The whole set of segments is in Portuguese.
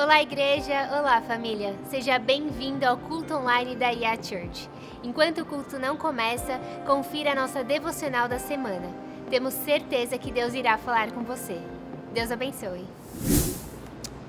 Olá, igreja! Olá, família! Seja bem-vindo ao culto online da IA Church. Enquanto o culto não começa, confira a nossa devocional da semana. Temos certeza que Deus irá falar com você. Deus abençoe.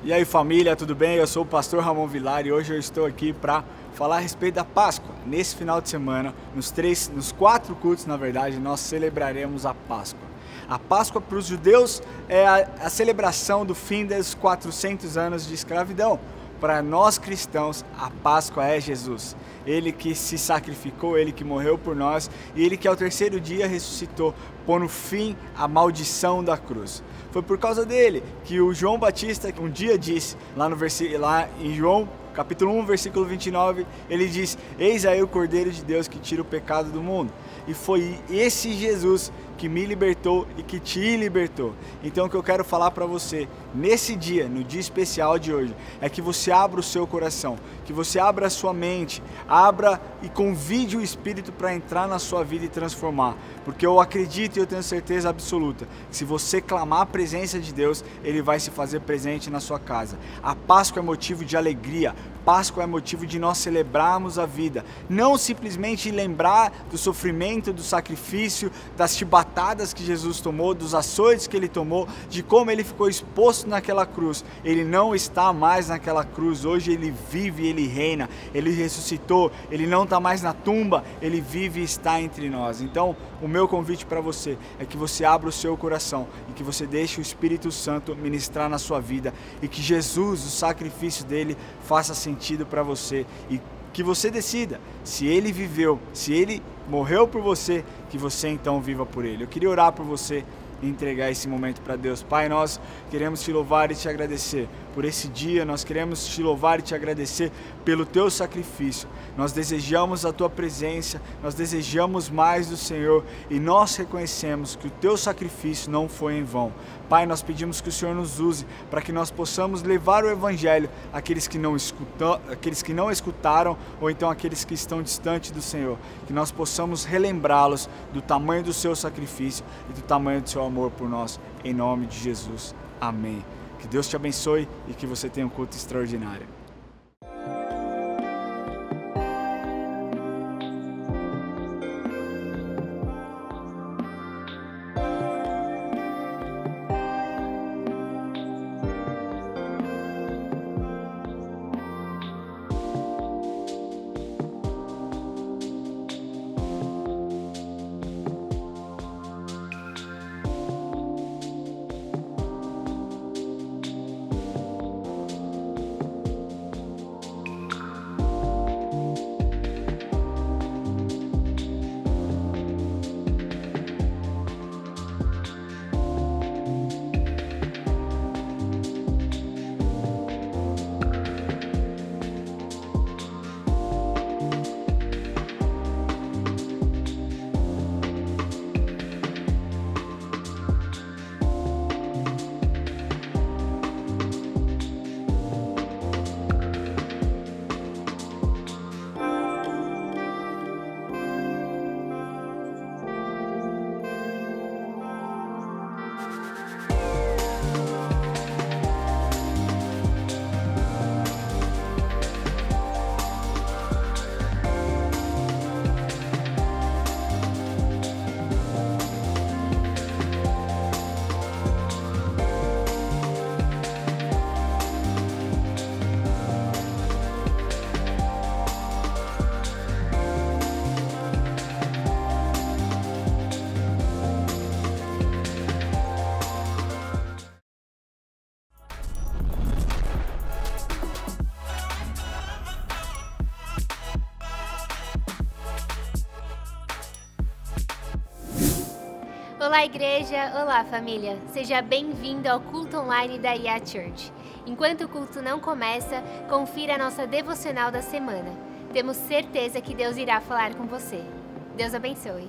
E aí, família, tudo bem? Eu sou o pastor Ramon Vilar e hoje eu estou aqui para falar a respeito da Páscoa. Nesse final de semana, nos 4 cultos, na verdade, nós celebraremos a Páscoa. A Páscoa para os judeus é a celebração do fim dos 400 anos de escravidão. Para nós cristãos, a Páscoa é Jesus. Ele que se sacrificou, Ele que morreu por nós e Ele que ao terceiro dia ressuscitou, pondo fim à maldição da cruz. Foi por causa dele que o João Batista um dia disse, lá em João capítulo 1, versículo 29, ele diz: "Eis aí o Cordeiro de Deus que tira o pecado do mundo." E foi esse Jesus que me libertou e que te libertou. Então o que eu quero falar para você nesse dia, no dia especial de hoje, é que você abra o seu coração, que você abra a sua mente, abra e convide o Espírito para entrar na sua vida e transformar. Porque eu acredito e eu tenho certeza absoluta que se você clamar a presença de Deus, Ele vai se fazer presente na sua casa. A Páscoa é motivo de alegria. Páscoa é motivo de nós celebrarmos a vida, não simplesmente lembrar do sofrimento, do sacrifício, das chibatadas que Jesus tomou, dos açoites que Ele tomou, de como Ele ficou exposto naquela cruz. Ele não está mais naquela cruz, hoje Ele vive, Ele reina, Ele ressuscitou, Ele não está mais na tumba, Ele vive e está entre nós. Então, o meu convite para você é que você abra o seu coração e que você deixe o Espírito Santo ministrar na sua vida e que Jesus, o sacrifício dele, faça sentido para você e que você decida se ele viveu, se ele morreu por você, que você então viva por ele. Eu queria orar por você e entregar esse momento para Deus. Pai, nós queremos te louvar e te agradecer por esse dia, nós queremos te louvar e te agradecer pelo teu sacrifício. Nós desejamos a tua presença, nós desejamos mais do Senhor e nós reconhecemos que o teu sacrifício não foi em vão. Pai, nós pedimos que o Senhor nos use para que nós possamos levar o Evangelho àqueles que não escutaram ou então àqueles que estão distantes do Senhor. Que nós possamos relembrá-los do tamanho do seu sacrifício e do tamanho do seu amor por nós. Em nome de Jesus. Amém. Que Deus te abençoe e que você tenha um culto extraordinário. Olá, igreja! Olá, família! Seja bem-vindo ao culto online da IA Church. Enquanto o culto não começa, confira a nossa devocional da semana. Temos certeza que Deus irá falar com você. Deus abençoe.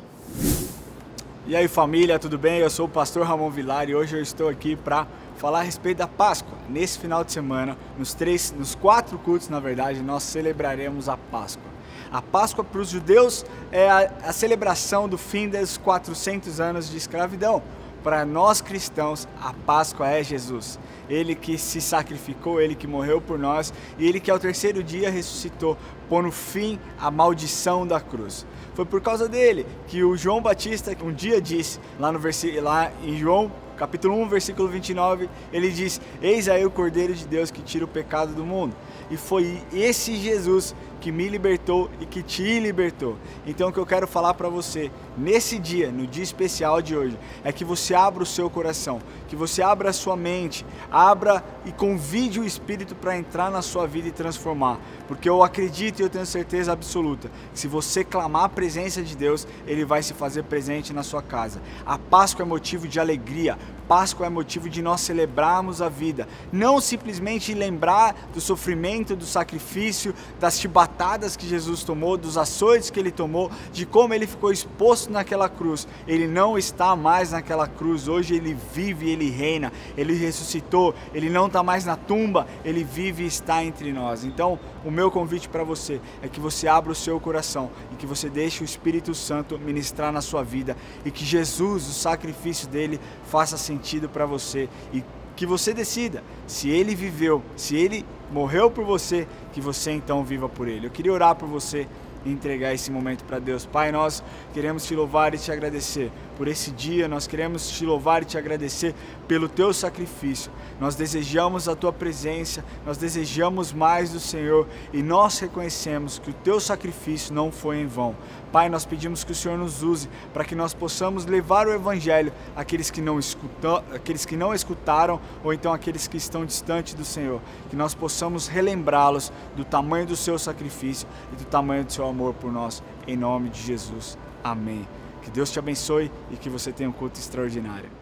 E aí, família, tudo bem? Eu sou o pastor Ramon Vilar e hoje eu estou aqui para falar a respeito da Páscoa. Nesse final de semana, nos 4 cultos, na verdade, nós celebraremos a Páscoa. A Páscoa para os judeus é a celebração do fim dos 400 anos de escravidão. para nós cristãos, a Páscoa é Jesus. Ele que se sacrificou, Ele que morreu por nós e Ele que ao terceiro dia ressuscitou, pondo fim à maldição da cruz. Foi por causa dele que o João Batista um dia disse, lá em João capítulo 1, versículo 29, ele diz: eis aí o Cordeiro de Deus que tira o pecado do mundo. E foi esse Jesus que me libertou e que te libertou. Então o que eu quero falar para você nesse dia, no dia especial de hoje, é que você abra o seu coração, que você abra a sua mente, abra e convide o Espírito para entrar na sua vida e transformar. Porque eu acredito e eu tenho certeza absoluta que se você clamar a presença de Deus, Ele vai se fazer presente na sua casa. A Páscoa é motivo de alegria. Páscoa é motivo de nós celebrarmos a vida, não simplesmente lembrar do sofrimento, do sacrifício, das chibatadas que Jesus tomou, dos açoites que Ele tomou, de como Ele ficou exposto naquela cruz. Ele não está mais naquela cruz, hoje Ele vive, Ele reina, Ele ressuscitou, Ele não está mais na tumba, Ele vive e está entre nós. Então, o meu convite para você é que você abra o seu coração e que você deixe o Espírito Santo ministrar na sua vida e que Jesus, o sacrifício dele, faça sentido para você e que você decida, se ele viveu, se ele morreu por você, que você então viva por ele. Eu queria orar por você e entregar esse momento para Deus. Pai, nós queremos te louvar e te agradecer por esse dia, nós queremos te louvar e te agradecer pelo teu sacrifício. Nós desejamos a tua presença, nós desejamos mais do Senhor e nós reconhecemos que o teu sacrifício não foi em vão. Pai, nós pedimos que o Senhor nos use para que nós possamos levar o Evangelho àqueles que não escutaram ou então àqueles que estão distantes do Senhor. Que nós possamos relembrá-los do tamanho do seu sacrifício e do tamanho do seu amor por nós. Em nome de Jesus. Amém. Que Deus te abençoe e que você tenha um culto extraordinário.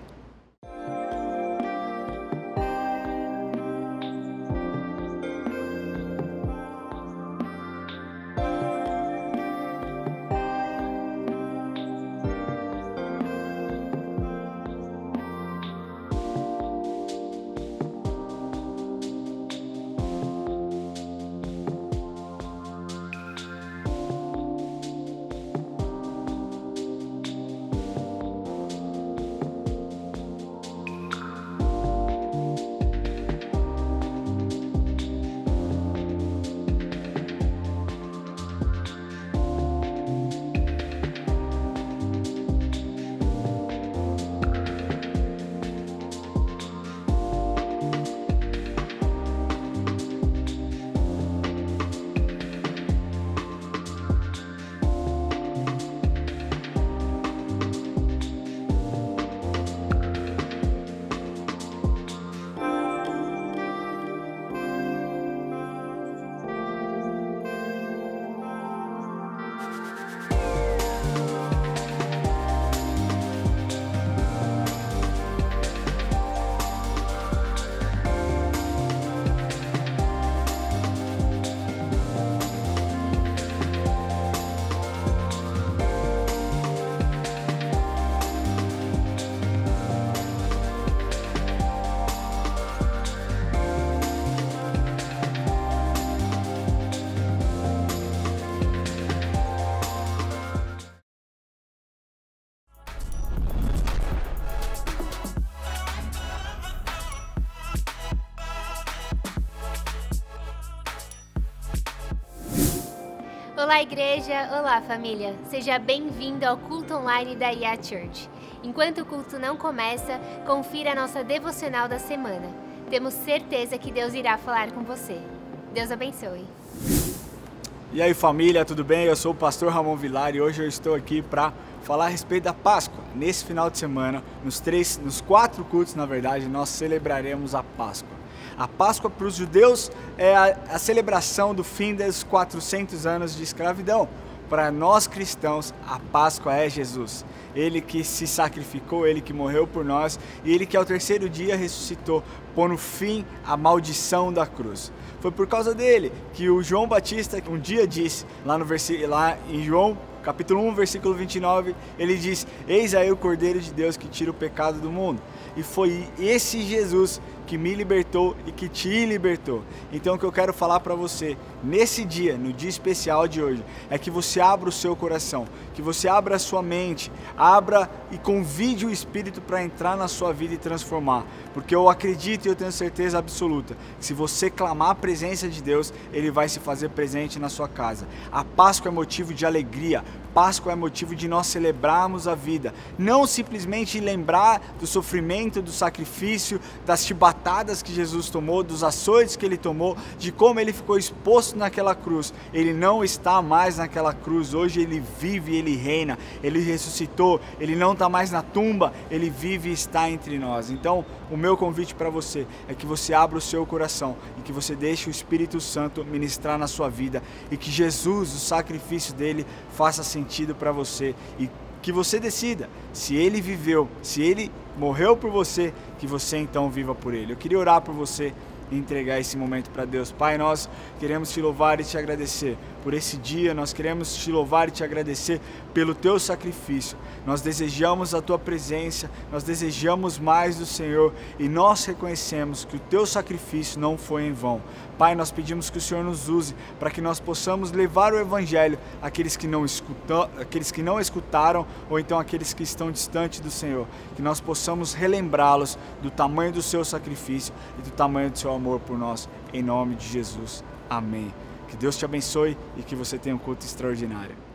Olá, igreja! Olá, família! Seja bem-vindo ao culto online da IA Church. Enquanto o culto não começa, confira a nossa devocional da semana. Temos certeza que Deus irá falar com você. Deus abençoe. E aí, família, tudo bem? Eu sou o pastor Ramon Vilar e hoje eu estou aqui para falar a respeito da Páscoa. Nesse final de semana, nos 4 cultos, na verdade, nós celebraremos a Páscoa. A Páscoa para os judeus é a celebração do fim dos 400 anos de escravidão. Para nós cristãos, a Páscoa é Jesus. Ele que se sacrificou, Ele que morreu por nós e Ele que ao terceiro dia ressuscitou, pondo fim à maldição da cruz. Foi por causa dele que o João Batista um dia disse, lá em João capítulo 1, versículo 29, ele diz: eis aí o Cordeiro de Deus que tira o pecado do mundo. E foi esse Jesus que me libertou e que te libertou. Então o que eu quero falar para você nesse dia, no dia especial de hoje, é que você abra o seu coração, que você abra a sua mente, abra e convide o Espírito para entrar na sua vida e transformar. Porque eu acredito e eu tenho certeza absoluta que se você clamar a presença de Deus, Ele vai se fazer presente na sua casa. A Páscoa é motivo de alegria, Páscoa é motivo de nós celebrarmos a vida, não simplesmente lembrar do sofrimento, do sacrifício, das chibatadas que Jesus tomou, dos açoites que Ele tomou, de como Ele ficou exposto naquela cruz. Ele não está mais naquela cruz, hoje Ele vive, Ele reina, Ele ressuscitou, Ele não está mais na tumba, Ele vive e está entre nós. Então, o meu convite para você é que você abra o seu coração e que você deixe o Espírito Santo ministrar na sua vida e que Jesus, o sacrifício dele, faça sentido para você e que você decida se ele viveu, se ele morreu por você, que você então viva por ele. Eu queria orar por você e entregar esse momento para Deus. Pai, nós queremos te louvar e te agradecer por esse dia, nós queremos te louvar e te agradecer pelo teu sacrifício. Nós desejamos a tua presença, nós desejamos mais do Senhor e nós reconhecemos que o teu sacrifício não foi em vão. Pai, nós pedimos que o Senhor nos use para que nós possamos levar o Evangelho àqueles que não escutaram ou então àqueles que estão distantes do Senhor, que nós possamos relembrá-los do tamanho do seu sacrifício e do tamanho do seu amor por nós, em nome de Jesus. Amém. Que Deus te abençoe e que você tenha um culto extraordinário.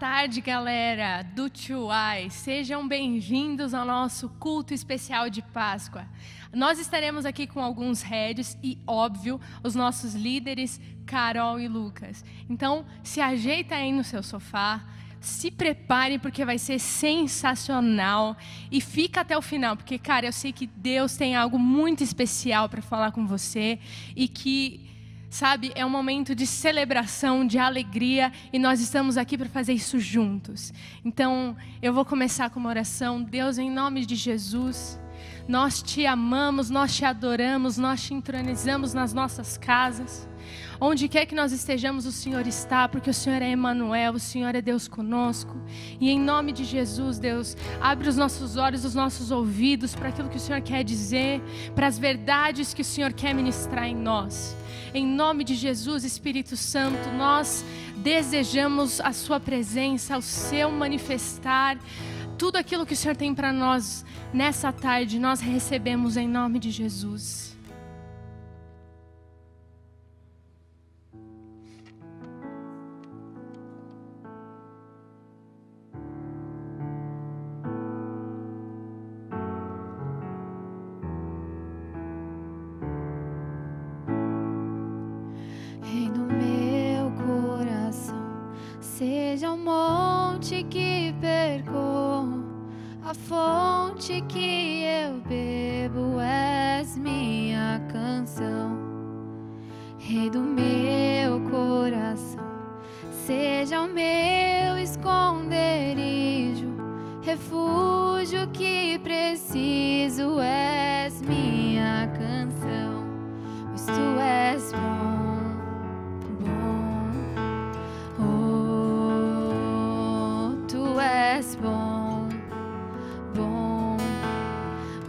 tarde, galera do Chuai. Sejam bem-vindos ao nosso culto especial de Páscoa. Nós estaremos aqui com alguns heads e, óbvio, os nossos líderes, Carol e Lucas. Então, se ajeita aí no seu sofá, se prepare porque vai ser sensacional e fica até o final, porque, cara, eu sei que Deus tem algo muito especial para falar com você e que... sabe, é um momento de celebração, de alegria, e nós estamos aqui para fazer isso juntos. Então, eu vou começar com uma oração. Deus, em nome de Jesus, nós te amamos, nós te adoramos, nós te entronizamos nas nossas casas. Onde quer que nós estejamos, o Senhor está, porque o Senhor é Emmanuel, o Senhor é Deus conosco. E em nome de Jesus, Deus, abre os nossos olhos, os nossos ouvidos para aquilo que o Senhor quer dizer, para as verdades que o Senhor quer ministrar em nós. Em nome de Jesus, Espírito Santo, nós desejamos a sua presença, o seu manifestar. Tudo aquilo que o Senhor tem para nós nessa tarde, nós recebemos em nome de Jesus. Seja o monte que percorro, a fonte que eu bebo, és minha canção. Rei do meu coração, seja o meu esconderijo, refúgio que preciso, és minha canção. Pois tu és bom. Tu és bom, bom,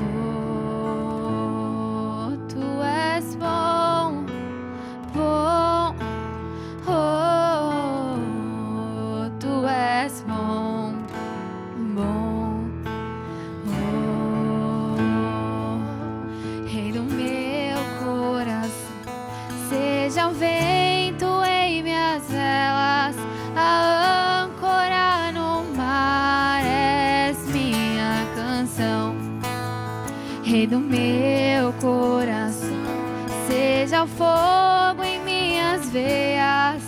oh, tu és bom, bom, oh, tu és bom, bom, oh, Rei do meu coração, seja o vento em minhas velas, a âncora no mar, és minha canção. Rei do meu coração, seja o fogo em minhas veias,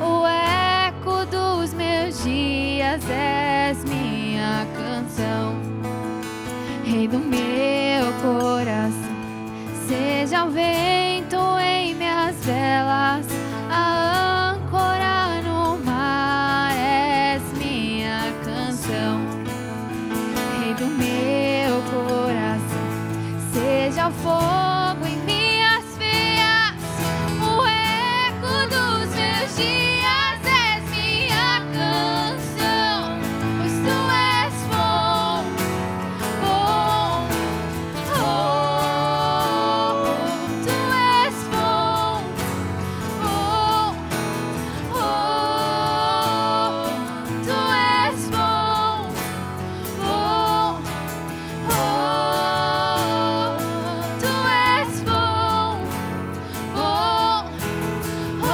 o eco dos meus dias, és minha canção. Rei do meu coração, seja o vento em minhas velas, a âncora no mar, és minha canção. Rei do meu coração, seja o fogo em minhas veias, o eco dos meus dias, és minha canção. Pois tu és bom, bom, oh, tu és bom, bom, oh, tu és bom, bom, oh, tu és bom, bom, oh.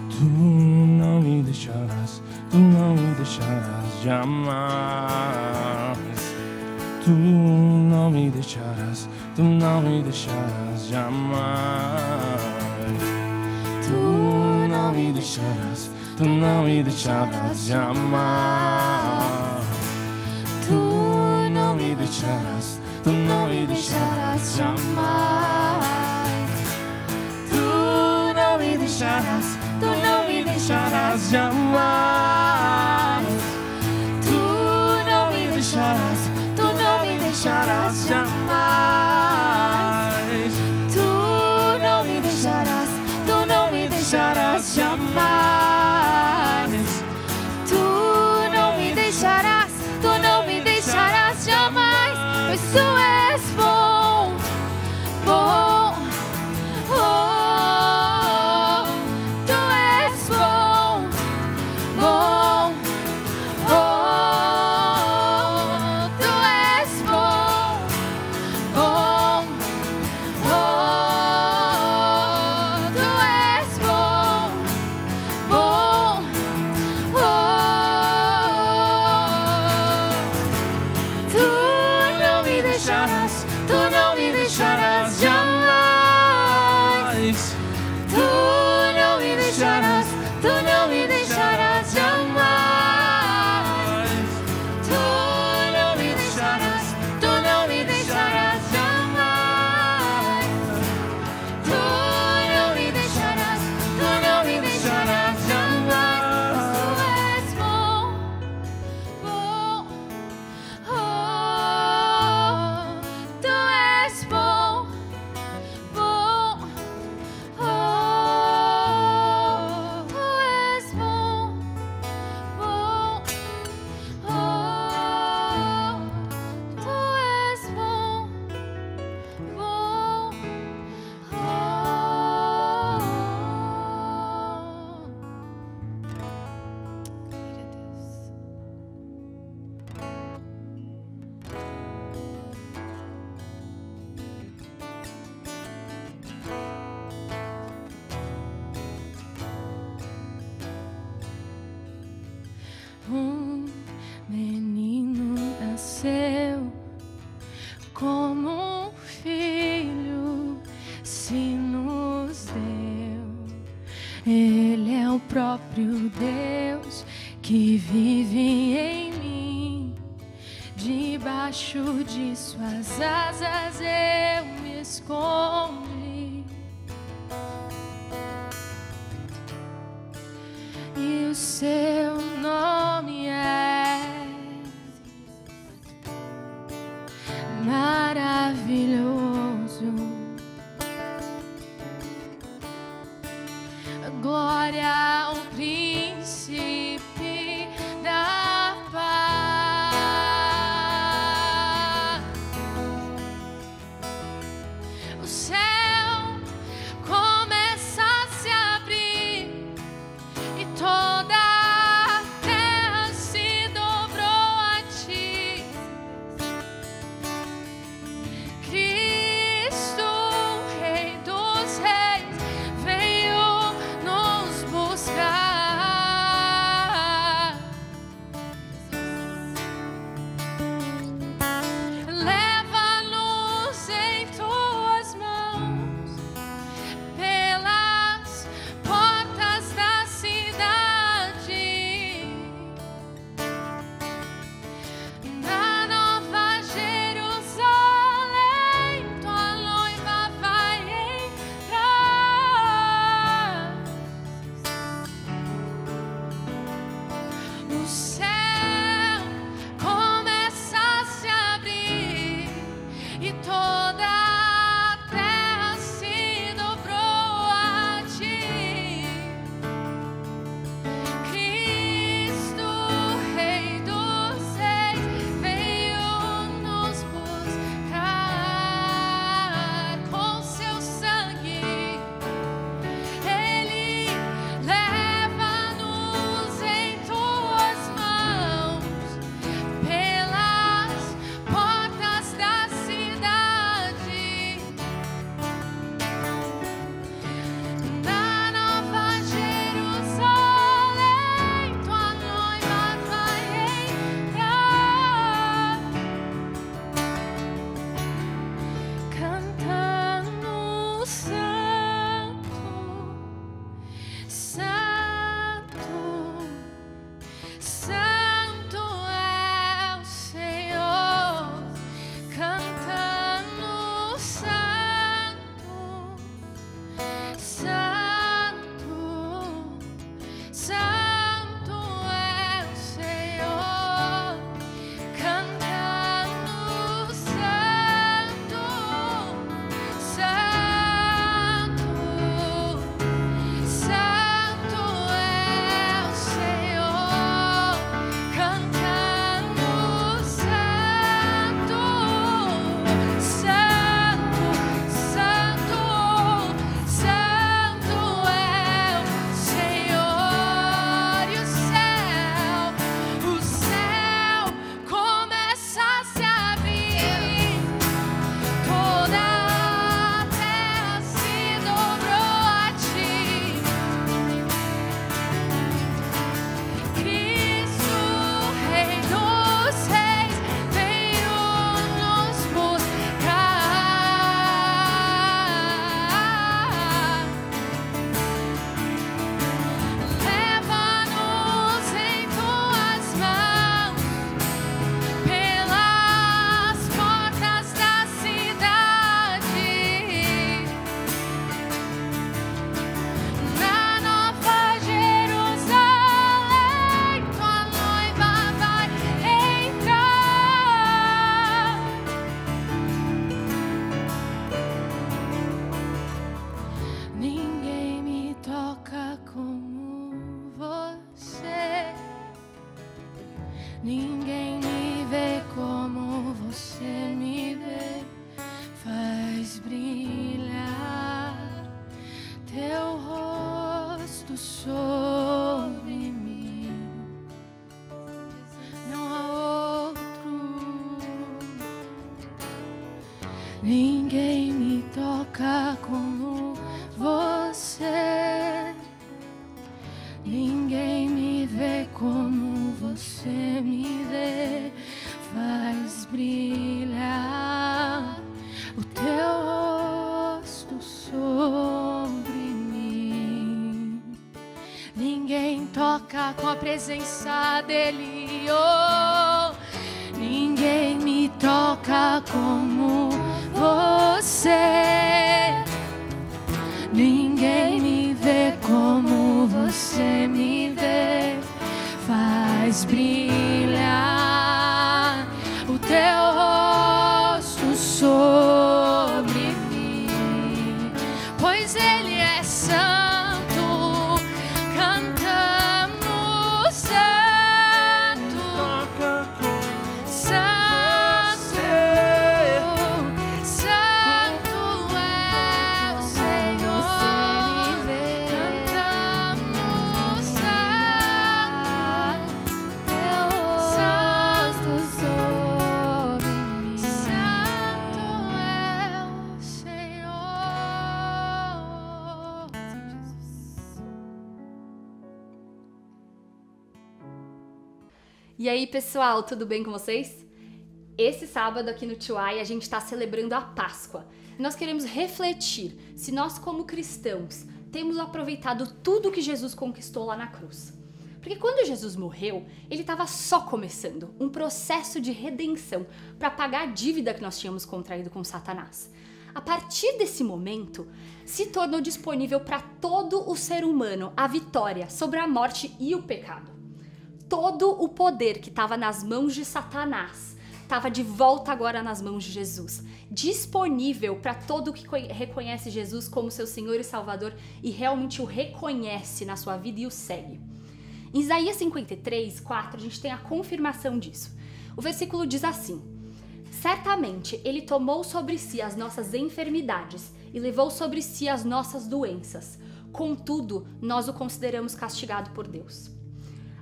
Tu não me deixarás, tu não me deixarás jamais. Tu não me deixarás, tu não me deixarás jamais. Tu não me deixarás, tu não me deixarás jamais. Tu não me deixarás, tu não me deixarás jamais. Tu não me deixarás, tu não me deixarás jamais. Tu não me deixarás, tu não me deixarás jamais. Tu não me deixarás, tu não me deixarás jamais. Tu não me deixarás, tu não me deixarás jamais. Pois tu és bom, bom, oh, tu és bom, bom, oh, tu és bom, um menino nasceu, como um filho se nos deu. Ele é o próprio Deus que vive em mim. Debaixo de suas asas eu me escondi. E o seu nome é maravilhoso. Glória ao príncipe da paz. O céu começa a se abrir e toda a terra se dobrou a ti. Cristo, Rei dos Reis, veio nos buscar. Leva-nos em tuas mãos pelas portas da cidade. Na Nova Jerusalém, tua noiva vai entrar. O céu começa a se abrir e toda a terra se dobrou a ti. Cristo, Rei dos Reis, veio nos buscar. Com seu sangue Ele leva-nos em tuas mãos pelas portas da cidade. Na Nova Jerusalém, tua noiva vai entrar, cantando santo, santo, santo é o Senhor, cantando santo, santo, santo é o Senhor, cantando santo, santo, santo é o Senhor, cantando santo, santo, santo, santo é o Senhor. E o céu começa a se abrir, toda a terra se dobrou a ti. Cristo, Rei dos Reis, veio nos buscar. Leva-nos em tuas mãos pelas portas da cidade. Na Nova Jerusalém, tua noiva vai entrar. Ninguém me toca como você, ninguém me vê como você me vê, faz brilhar teu rosto sobre mim. Não há outro. Ninguém me toca como você, ninguém me vê como você me vê, faz brilhar o teu rosto sobre mim. Ninguém toca com a presença dele, oh, ninguém me toca como você. Ninguém me vê como você me vê, faz brilhar o teu rosto sobre mim, pois ele é santo. Cantamos santo, santo, santo é o Senhor. Cantamos santo, santo sobre mim. Santo é o Senhor. Sim, Jesus. E aí, pessoal, tudo bem com vocês? Esse sábado aqui no Tuai a gente está celebrando a Páscoa. Nós queremos refletir se nós, como cristãos, temos aproveitado tudo que Jesus conquistou lá na cruz. Porque quando Jesus morreu, ele estava só começando um processo de redenção para pagar a dívida que nós tínhamos contraído com Satanás. A partir desse momento, se tornou disponível para todo o ser humano a vitória sobre a morte e o pecado. Todo o poder que estava nas mãos de Satanás estava de volta agora nas mãos de Jesus, disponível para todo que reconhece Jesus como seu Senhor e Salvador e realmente o reconhece na sua vida e o segue. Em Isaías 53, 4, a gente tem a confirmação disso. O versículo diz assim: certamente ele tomou sobre si as nossas enfermidades e levou sobre si as nossas doenças. Contudo, nós o consideramos castigado por Deus.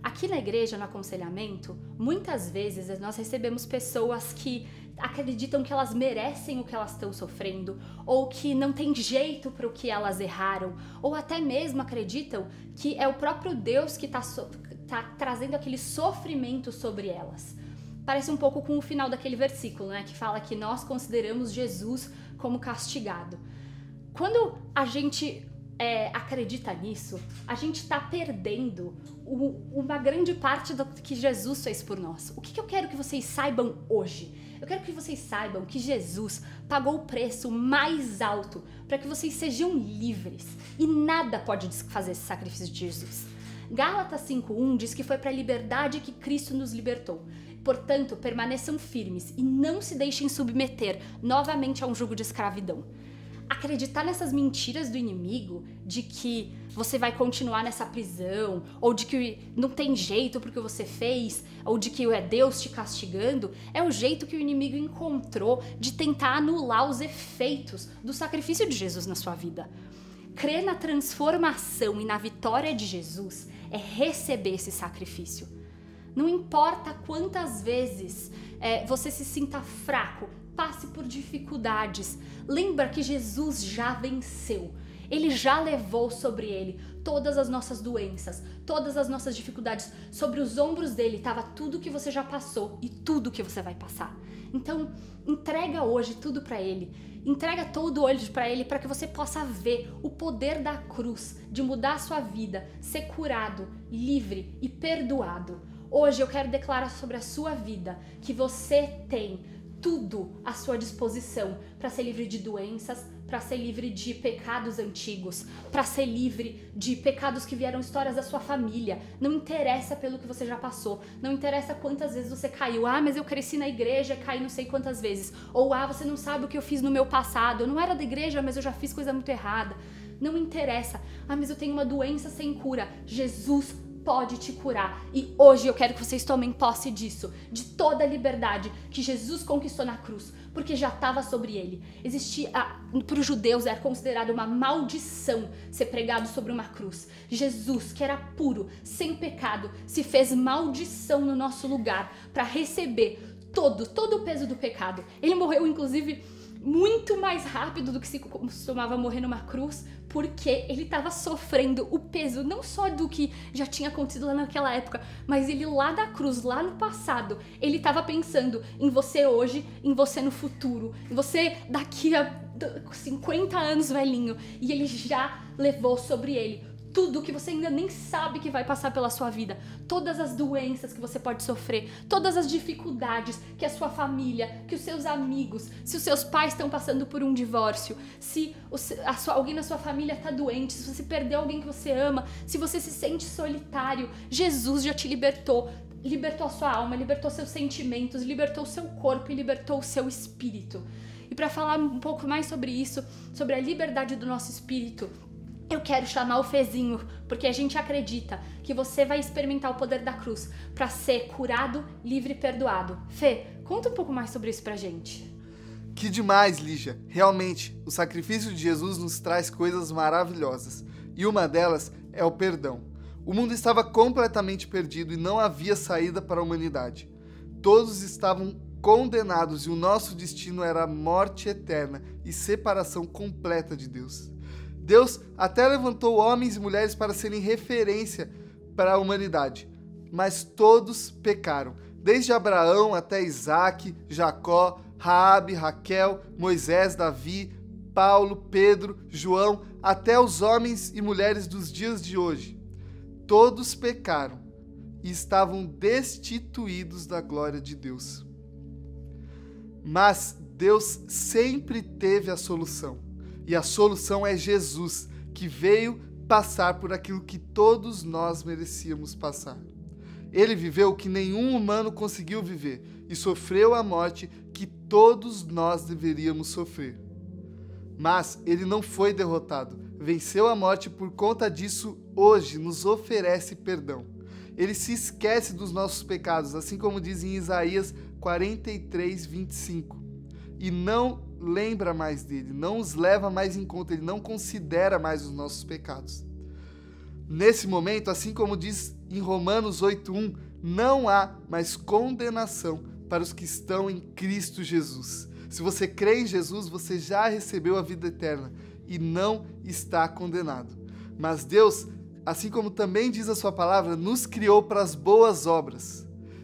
Aqui na igreja, no aconselhamento, muitas vezes nós recebemos pessoas que acreditam que elas merecem o que elas estão sofrendo, ou que não tem jeito para o que elas erraram, ou até mesmo acreditam que é o próprio Deus que está trazendo aquele sofrimento sobre elas. Parece um pouco com o final daquele versículo, né, que fala que nós consideramos Jesus como castigado. Quando a gente acredita nisso, a gente está perdendo uma grande parte do que Jesus fez por nós. O que eu quero que vocês saibam hoje? Eu quero que vocês saibam que Jesus pagou o preço mais alto para que vocês sejam livres e nada pode desfazer esse sacrifício de Jesus. Gálatas 5:1 diz que foi para a liberdade que Cristo nos libertou. Portanto, permaneçam firmes e não se deixem submeter novamente a um jugo de escravidão. Acreditar nessas mentiras do inimigo, de que você vai continuar nessa prisão, ou de que não tem jeito porque você fez, ou de que é Deus te castigando, é o jeito que o inimigo encontrou de tentar anular os efeitos do sacrifício de Jesus na sua vida. Crer na transformação e na vitória de Jesus é receber esse sacrifício. Não importa quantas vezes você se sinta fraco, passe por dificuldades, lembra que Jesus já venceu. Ele já levou sobre ele todas as nossas doenças, todas as nossas dificuldades. Sobre os ombros dele estava tudo que você já passou e tudo que você vai passar. Então, entrega hoje tudo para ele. Entrega todo hoje para ele para que você possa ver o poder da cruz, de mudar a sua vida, ser curado, livre e perdoado. Hoje eu quero declarar sobre a sua vida que você tem tudo à sua disposição para ser livre de doenças, para ser livre de pecados antigos, para ser livre de pecados que vieram histórias da sua família. Não interessa pelo que você já passou, não interessa quantas vezes você caiu. Ah, mas eu cresci na igreja, caí não sei quantas vezes. Ou você não sabe o que eu fiz no meu passado, eu não era da igreja, mas eu já fiz coisa muito errada. Não interessa. Ah, mas eu tenho uma doença sem cura. Jesus pode te curar. E hoje eu quero que vocês tomem posse disso, de toda a liberdade que Jesus conquistou na cruz, porque já estava sobre ele. Existia, para os judeus era considerado uma maldição ser pregado sobre uma cruz. Jesus, que era puro, sem pecado, se fez maldição no nosso lugar para receber todo o peso do pecado. Ele morreu, inclusive, muito mais rápido do que se costumava morrer numa cruz, porque ele estava sofrendo o peso não só do que já tinha acontecido lá naquela época, mas ele lá da cruz, lá no passado, ele estava pensando em você hoje, em você no futuro, em você daqui a 50 anos velhinho, e ele já levou sobre ele tudo que você ainda nem sabe que vai passar pela sua vida, todas as doenças que você pode sofrer, todas as dificuldades que a sua família, que os seus amigos, se os seus pais estão passando por um divórcio, se alguém na sua família está doente, se você perdeu alguém que você ama, se você se sente solitário, Jesus já te libertou a sua alma, libertou seus sentimentos, libertou o seu corpo e libertou o seu espírito. E para falar um pouco mais sobre isso, sobre a liberdade do nosso espírito, eu quero chamar o Fezinho, porque a gente acredita que você vai experimentar o poder da cruz para ser curado, livre e perdoado. Fê, conta um pouco mais sobre isso pra gente. Que demais, Lígia! Realmente, o sacrifício de Jesus nos traz coisas maravilhosas. E uma delas é o perdão. O mundo estava completamente perdido e não havia saída para a humanidade. Todos estavam condenados e o nosso destino era a morte eterna e separação completa de Deus. Deus até levantou homens e mulheres para serem referência para a humanidade, mas todos pecaram, desde Abraão até Isaac, Jacó, Raabe, Raquel, Moisés, Davi, Paulo, Pedro, João, até os homens e mulheres dos dias de hoje. Todos pecaram e estavam destituídos da glória de Deus. Mas Deus sempre teve a solução. E a solução é Jesus, que veio passar por aquilo que todos nós merecíamos passar. Ele viveu o que nenhum humano conseguiu viver e sofreu a morte que todos nós deveríamos sofrer. Mas ele não foi derrotado, venceu a morte e por conta disso hoje nos oferece perdão. Ele se esquece dos nossos pecados, assim como diz em Isaías 43, 25. E não lembra mais dele, não os leva mais em conta, ele não considera mais os nossos pecados. Nesse momento, assim como diz em Romanos 8:1, não há mais condenação para os que estão em Cristo Jesus. Se você crê em Jesus, você já recebeu a vida eterna e não está condenado. Mas Deus, assim como também diz a sua palavra, nos criou para as boas obras.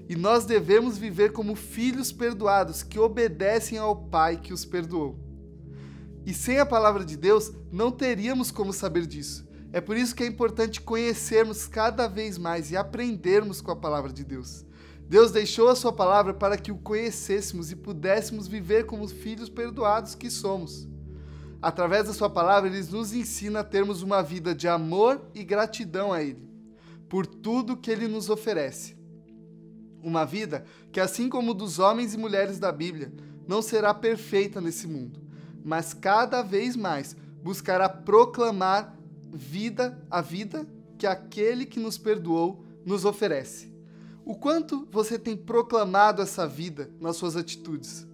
E nós devemos viver como filhos perdoados, que obedecem ao Pai que os perdoou. E sem a palavra de Deus, não teríamos como saber disso. É por isso que é importante conhecermos cada vez mais e aprendermos com a palavra de Deus. Deus deixou a sua palavra para que o conhecêssemos e pudéssemos viver como filhos perdoados que somos. Através da sua palavra, Ele nos ensina a termos uma vida de amor e gratidão a Ele, por tudo que Ele nos oferece. Uma vida que, assim como dos homens e mulheres da Bíblia, não será perfeita nesse mundo, mas cada vez mais buscará proclamar a vida que aquele que nos perdoou nos oferece. O quanto você tem proclamado essa vida nas suas atitudes?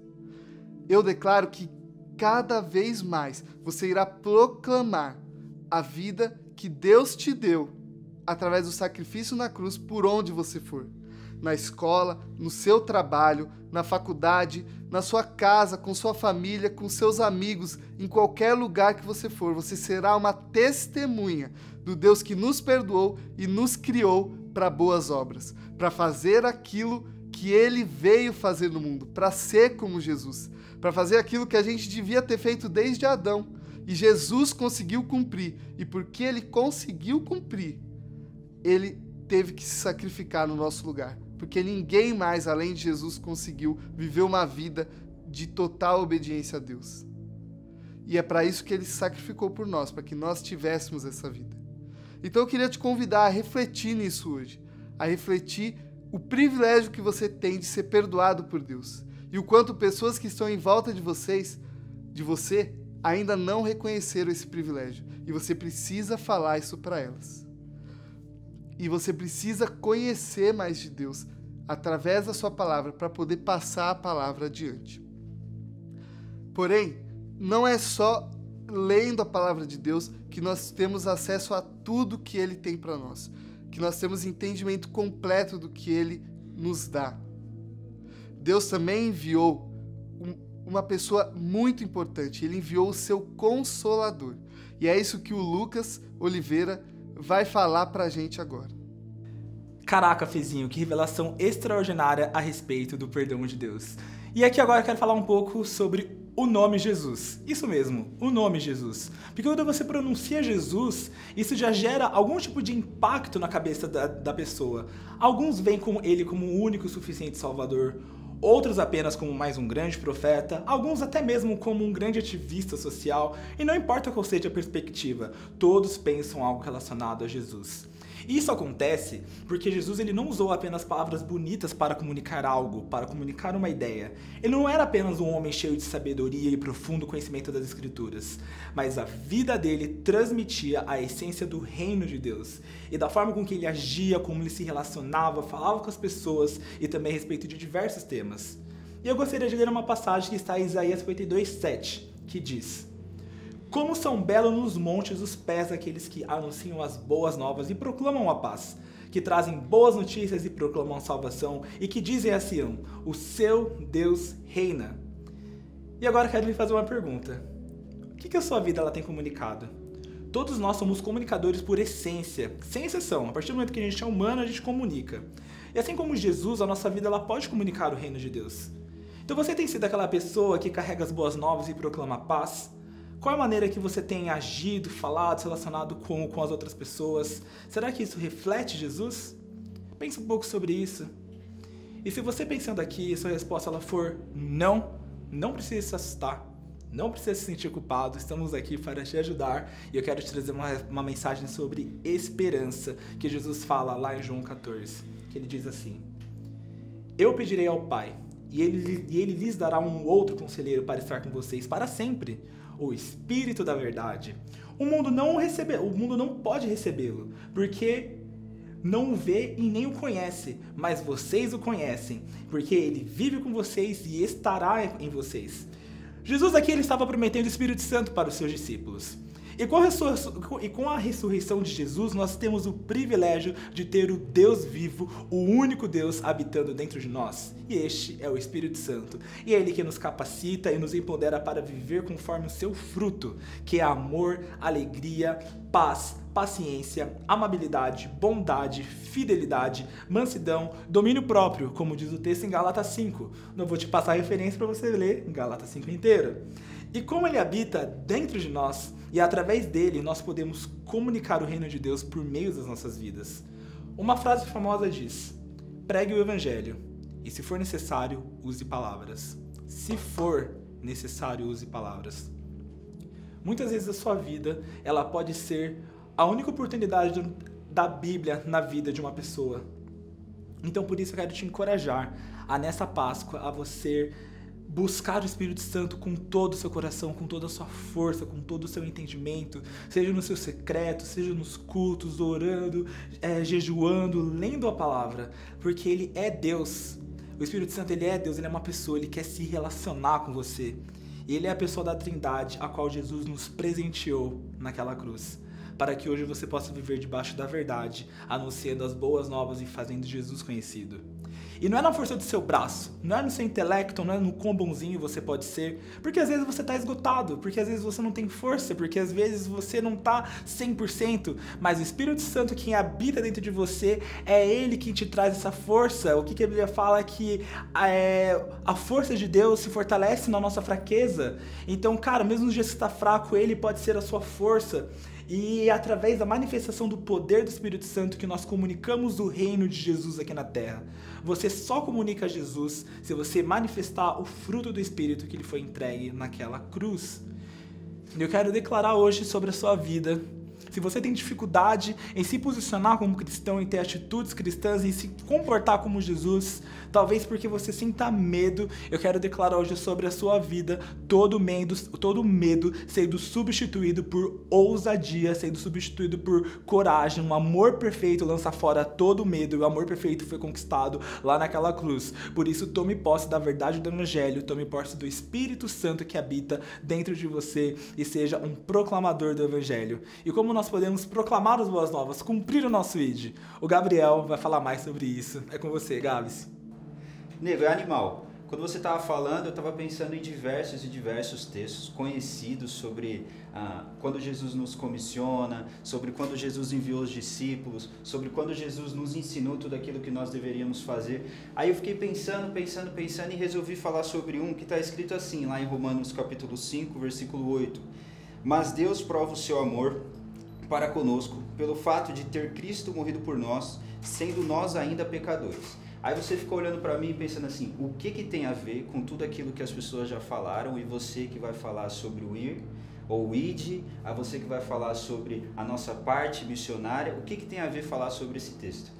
Eu declaro que cada vez mais você irá proclamar a vida que Deus te deu através do sacrifício na cruz por onde você for. Na escola, no seu trabalho, na faculdade, na sua casa, com sua família, com seus amigos, em qualquer lugar que você for, você será uma testemunha do Deus que nos perdoou e nos criou para boas obras, para fazer aquilo que Ele veio fazer no mundo, para ser como Jesus, para fazer aquilo que a gente devia ter feito desde Adão. E Jesus conseguiu cumprir, e porque Ele conseguiu cumprir, Ele teve que se sacrificar no nosso lugar, porque ninguém mais além de Jesus conseguiu viver uma vida de total obediência a Deus. E é para isso que Ele se sacrificou por nós, para que nós tivéssemos essa vida. Então eu queria te convidar a refletir nisso hoje, a refletir o privilégio que você tem de ser perdoado por Deus, e o quanto pessoas que estão em volta de você, ainda não reconheceram esse privilégio, e você precisa falar isso para elas. E você precisa conhecer mais de Deus através da sua palavra para poder passar a palavra adiante. Porém, não é só lendo a palavra de Deus que nós temos acesso a tudo que Ele tem para nós, que nós temos entendimento completo do que Ele nos dá. Deus também enviou uma pessoa muito importante. Ele enviou o seu Consolador. E é isso que o Lucas Oliveira vai falar pra gente agora. Caraca, Fezinho, que revelação extraordinária a respeito do perdão de Deus. E aqui agora eu quero falar um pouco sobre o nome Jesus. Isso mesmo, o nome Jesus. Porque quando você pronuncia Jesus, isso já gera algum tipo de impacto na cabeça da pessoa. Alguns veem ele como o único e suficiente Salvador, outros apenas como mais um grande profeta, alguns até mesmo como um grande ativista social, e não importa qual seja a perspectiva, todos pensam algo relacionado a Jesus. E isso acontece porque Jesus ele não usou apenas palavras bonitas para comunicar algo, para comunicar uma ideia. Ele não era apenas um homem cheio de sabedoria e profundo conhecimento das Escrituras, mas a vida dele transmitia a essência do reino de Deus e da forma com que ele agia, como ele se relacionava, falava com as pessoas e também a respeito de diversos temas. E eu gostaria de ler uma passagem que está em Isaías 52:7, que diz: como são belos nos montes os pés daqueles que anunciam as boas novas e proclamam a paz, que trazem boas notícias e proclamam salvação, e que dizem a Sião, o seu Deus reina. E agora quero lhe fazer uma pergunta. O que a sua vida ela tem comunicado? Todos nós somos comunicadores por essência, sem exceção. A partir do momento que a gente é humano, a gente comunica. E assim como Jesus, a nossa vida ela pode comunicar o reino de Deus. Então você tem sido aquela pessoa que carrega as boas novas e proclama a paz? Qual é a maneira que você tem agido, falado, se relacionado com as outras pessoas? Será que isso reflete Jesus? Pense um pouco sobre isso. E se você pensando aqui e sua resposta ela for não, não precisa se assustar, não precisa se sentir culpado, estamos aqui para te ajudar e eu quero te trazer uma mensagem sobre esperança que Jesus fala lá em João 14, que ele diz assim: eu pedirei ao Pai e ele lhes dará um outro conselheiro para estar com vocês para sempre, o Espírito da Verdade. O mundo não pode recebê-lo, porque não o vê e nem o conhece, mas vocês o conhecem, porque ele vive com vocês e estará em vocês. Jesus aqui ele estava prometendo o Espírito Santo para os seus discípulos. E com a ressurreição de Jesus, nós temos o privilégio de ter o Deus vivo, o único Deus habitando dentro de nós. E este é o Espírito Santo. E é Ele que nos capacita e nos empodera para viver conforme o seu fruto, que é amor, alegria, paz, paciência, amabilidade, bondade, fidelidade, mansidão, domínio próprio, como diz o texto em Gálatas 5. Não vou te passar a referência para você ler em Gálatas 5 inteiro. E como Ele habita dentro de nós, e através dele nós podemos comunicar o reino de Deus por meio das nossas vidas. Uma frase famosa diz: pregue o evangelho, e se for necessário, use palavras. Se for necessário, use palavras. Muitas vezes a sua vida, ela pode ser a única oportunidade da Bíblia na vida de uma pessoa. Então por isso eu quero te encorajar a nessa Páscoa, a você buscar o Espírito Santo com todo o seu coração, com toda a sua força, com todo o seu entendimento, seja no seu secreto, seja nos cultos, orando, jejuando, lendo a palavra, porque Ele é Deus. O Espírito Santo, Ele é Deus, Ele é uma pessoa, Ele quer se relacionar com você. E Ele é a pessoa da Trindade, a qual Jesus nos presenteou naquela cruz, para que hoje você possa viver debaixo da verdade, anunciando as boas novas e fazendo Jesus conhecido. E não é na força do seu braço, não é no seu intelecto, não é no quão bonzinho você pode ser, porque às vezes você está esgotado, porque às vezes você não tem força, porque às vezes você não está 100%, mas o Espírito Santo, quem habita dentro de você, é Ele quem te traz essa força. O que a Bíblia fala é que a força de Deus se fortalece na nossa fraqueza. Então, cara, mesmo nos dias que você está fraco, Ele pode ser a sua força. E é através da manifestação do poder do Espírito Santo que nós comunicamos o reino de Jesus aqui na Terra. Você só comunica Jesus se você manifestar o fruto do Espírito que lhe foi entregue naquela cruz. E eu quero declarar hoje sobre a sua vida. Se você tem dificuldade em se posicionar como cristão, em ter atitudes cristãs, em se comportar como Jesus, talvez porque você sinta medo, eu quero declarar hoje sobre a sua vida todo medo sendo substituído por ousadia, sendo substituído por coragem. Um amor perfeito lança fora todo medo, e o amor perfeito foi conquistado lá naquela cruz. Por isso, tome posse da verdade do Evangelho, tome posse do Espírito Santo que habita dentro de você e seja um proclamador do Evangelho. E como nós podemos proclamar as boas novas, cumprir o nosso ID? O Gabriel vai falar mais sobre isso. É com você, Gabs. Nego, é animal. Quando você estava falando, eu estava pensando em diversos e diversos textos conhecidos sobre quando Jesus nos comissiona, sobre quando Jesus enviou os discípulos, sobre quando Jesus nos ensinou tudo aquilo que nós deveríamos fazer. Aí eu fiquei pensando e resolvi falar sobre um que está escrito assim, lá em Romanos capítulo 5, versículo 8. Mas Deus prova o seu amor para conosco pelo fato de ter Cristo morrido por nós, sendo nós ainda pecadores. Aí você ficou olhando para mim e pensando assim, o que tem a ver com tudo aquilo que as pessoas já falaram e você que vai falar sobre o ir ou o id, a você que vai falar sobre a nossa parte missionária, o que tem a ver falar sobre esse texto?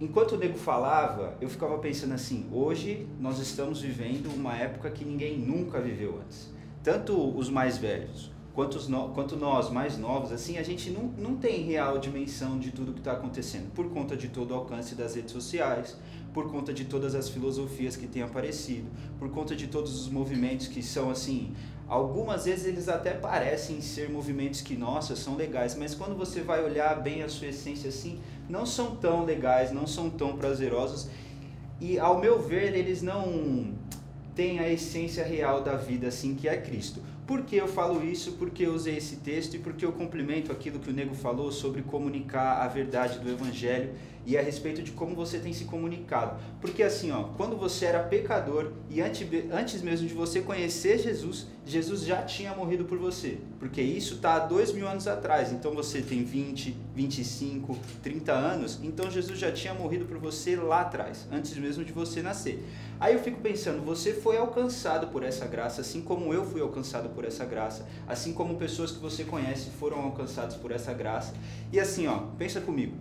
Enquanto o nego falava, eu ficava pensando assim, hoje nós estamos vivendo uma época que ninguém nunca viveu antes. Tanto os mais velhos, quanto nós mais novos, assim, a gente não tem real dimensão de tudo que está acontecendo, por conta de todo o alcance das redes sociais, por conta de todas as filosofias que têm aparecido, por conta de todos os movimentos que são assim, algumas vezes eles até parecem ser movimentos que, nossa, são legais, mas quando você vai olhar bem a sua essência assim, não são tão legais, não são tão prazerosos, e ao meu ver eles não têm a essência real da vida assim, que é Cristo. Por que eu falo isso? Porque eu usei esse texto e porque eu complemento aquilo que o nego falou sobre comunicar a verdade do Evangelho e a respeito de como você tem se comunicado. Porque assim, ó, quando você era pecador e antes mesmo de você conhecer Jesus, Jesus já tinha morrido por você. Porque isso está há 2000 anos atrás. Então você tem 20, 25, 30 anos. Então Jesus já tinha morrido por você lá atrás, antes mesmo de você nascer. Aí eu fico pensando, você foi alcançado por essa graça, assim como eu fui alcançado por essa graça, assim como pessoas que você conhece foram alcançadas por essa graça. E assim, ó, pensa comigo,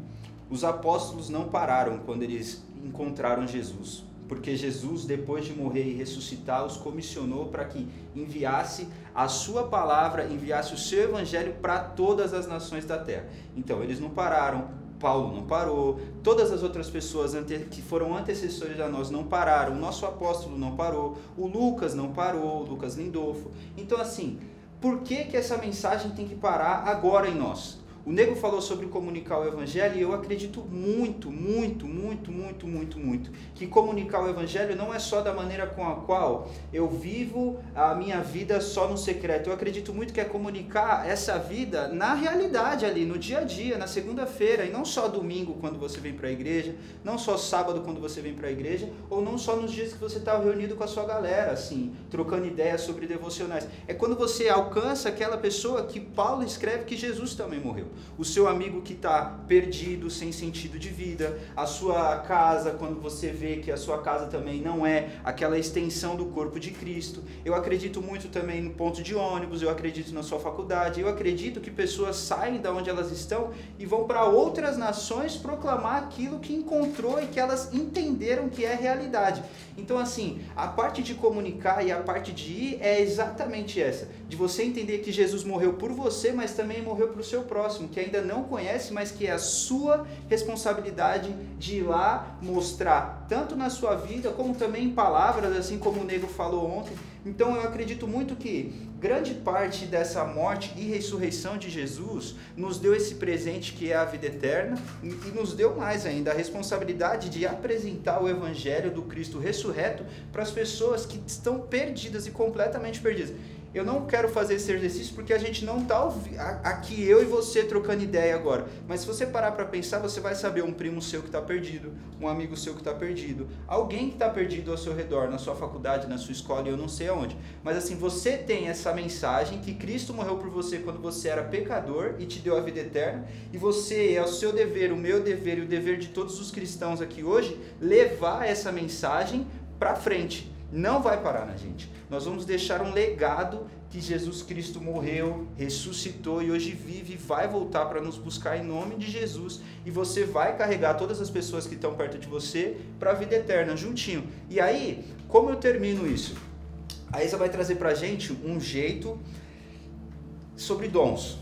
os apóstolos não pararam quando eles encontraram Jesus, porque Jesus, depois de morrer e ressuscitar, os comissionou para que enviasse a sua palavra, enviasse o seu evangelho para todas as nações da terra. Então, eles não pararam. Paulo não parou, todas as outras pessoas que foram antecessores a nós não pararam, o nosso apóstolo não parou, o Lucas não parou, o Lucas Lindolfo. Então assim, por que essa mensagem tem que parar agora em nós? O nego falou sobre comunicar o evangelho e eu acredito muito que comunicar o evangelho não é só da maneira com a qual eu vivo a minha vida só no secreto. Eu acredito muito que é comunicar essa vida na realidade ali, no dia a dia, na segunda-feira, e não só domingo quando você vem para a igreja, não só sábado quando você vem para a igreja, ou não só nos dias que você está reunido com a sua galera, assim, trocando ideias sobre devocionais. É quando você alcança aquela pessoa que Paulo escreve que Jesus também morreu. O seu amigo que está perdido, sem sentido de vida, a sua casa, quando você vê que a sua casa também não é aquela extensão do corpo de Cristo. Eu acredito muito também no ponto de ônibus, eu acredito na sua faculdade, eu acredito que pessoas saem da onde elas estão e vão para outras nações proclamar aquilo que encontrou e que elas entenderam que é realidade. Então assim, a parte de comunicar e a parte de ir é exatamente essa, de você entender que Jesus morreu por você, mas também morreu para o seu próximo, que ainda não conhece, mas que é a sua responsabilidade de ir lá mostrar, tanto na sua vida, como também em palavras, assim como o nego falou ontem. Então eu acredito muito que grande parte dessa morte e ressurreição de Jesus nos deu esse presente que é a vida eterna e nos deu mais ainda a responsabilidade de apresentar o evangelho do Cristo ressurreto para as pessoas que estão perdidas e completamente perdidas. Eu não quero fazer esse exercício porque a gente não está aqui, eu e você, trocando ideia agora. Mas se você parar para pensar, você vai saber um primo seu que está perdido, um amigo seu que está perdido, alguém que está perdido ao seu redor, na sua faculdade, na sua escola, e eu não sei aonde. Mas assim, você tem essa mensagem que Cristo morreu por você quando você era pecador e te deu a vida eterna. E você, é o seu dever, o meu dever e o dever de todos os cristãos aqui hoje, levar essa mensagem para frente. Não vai parar na gente. Nós vamos deixar um legado que Jesus Cristo morreu, ressuscitou e hoje vive e vai voltar para nos buscar em nome de Jesus. E você vai carregar todas as pessoas que estão perto de você para a vida eterna, juntinho. E aí, como eu termino isso? A Isa vai trazer para a gente um jeito sobre dons.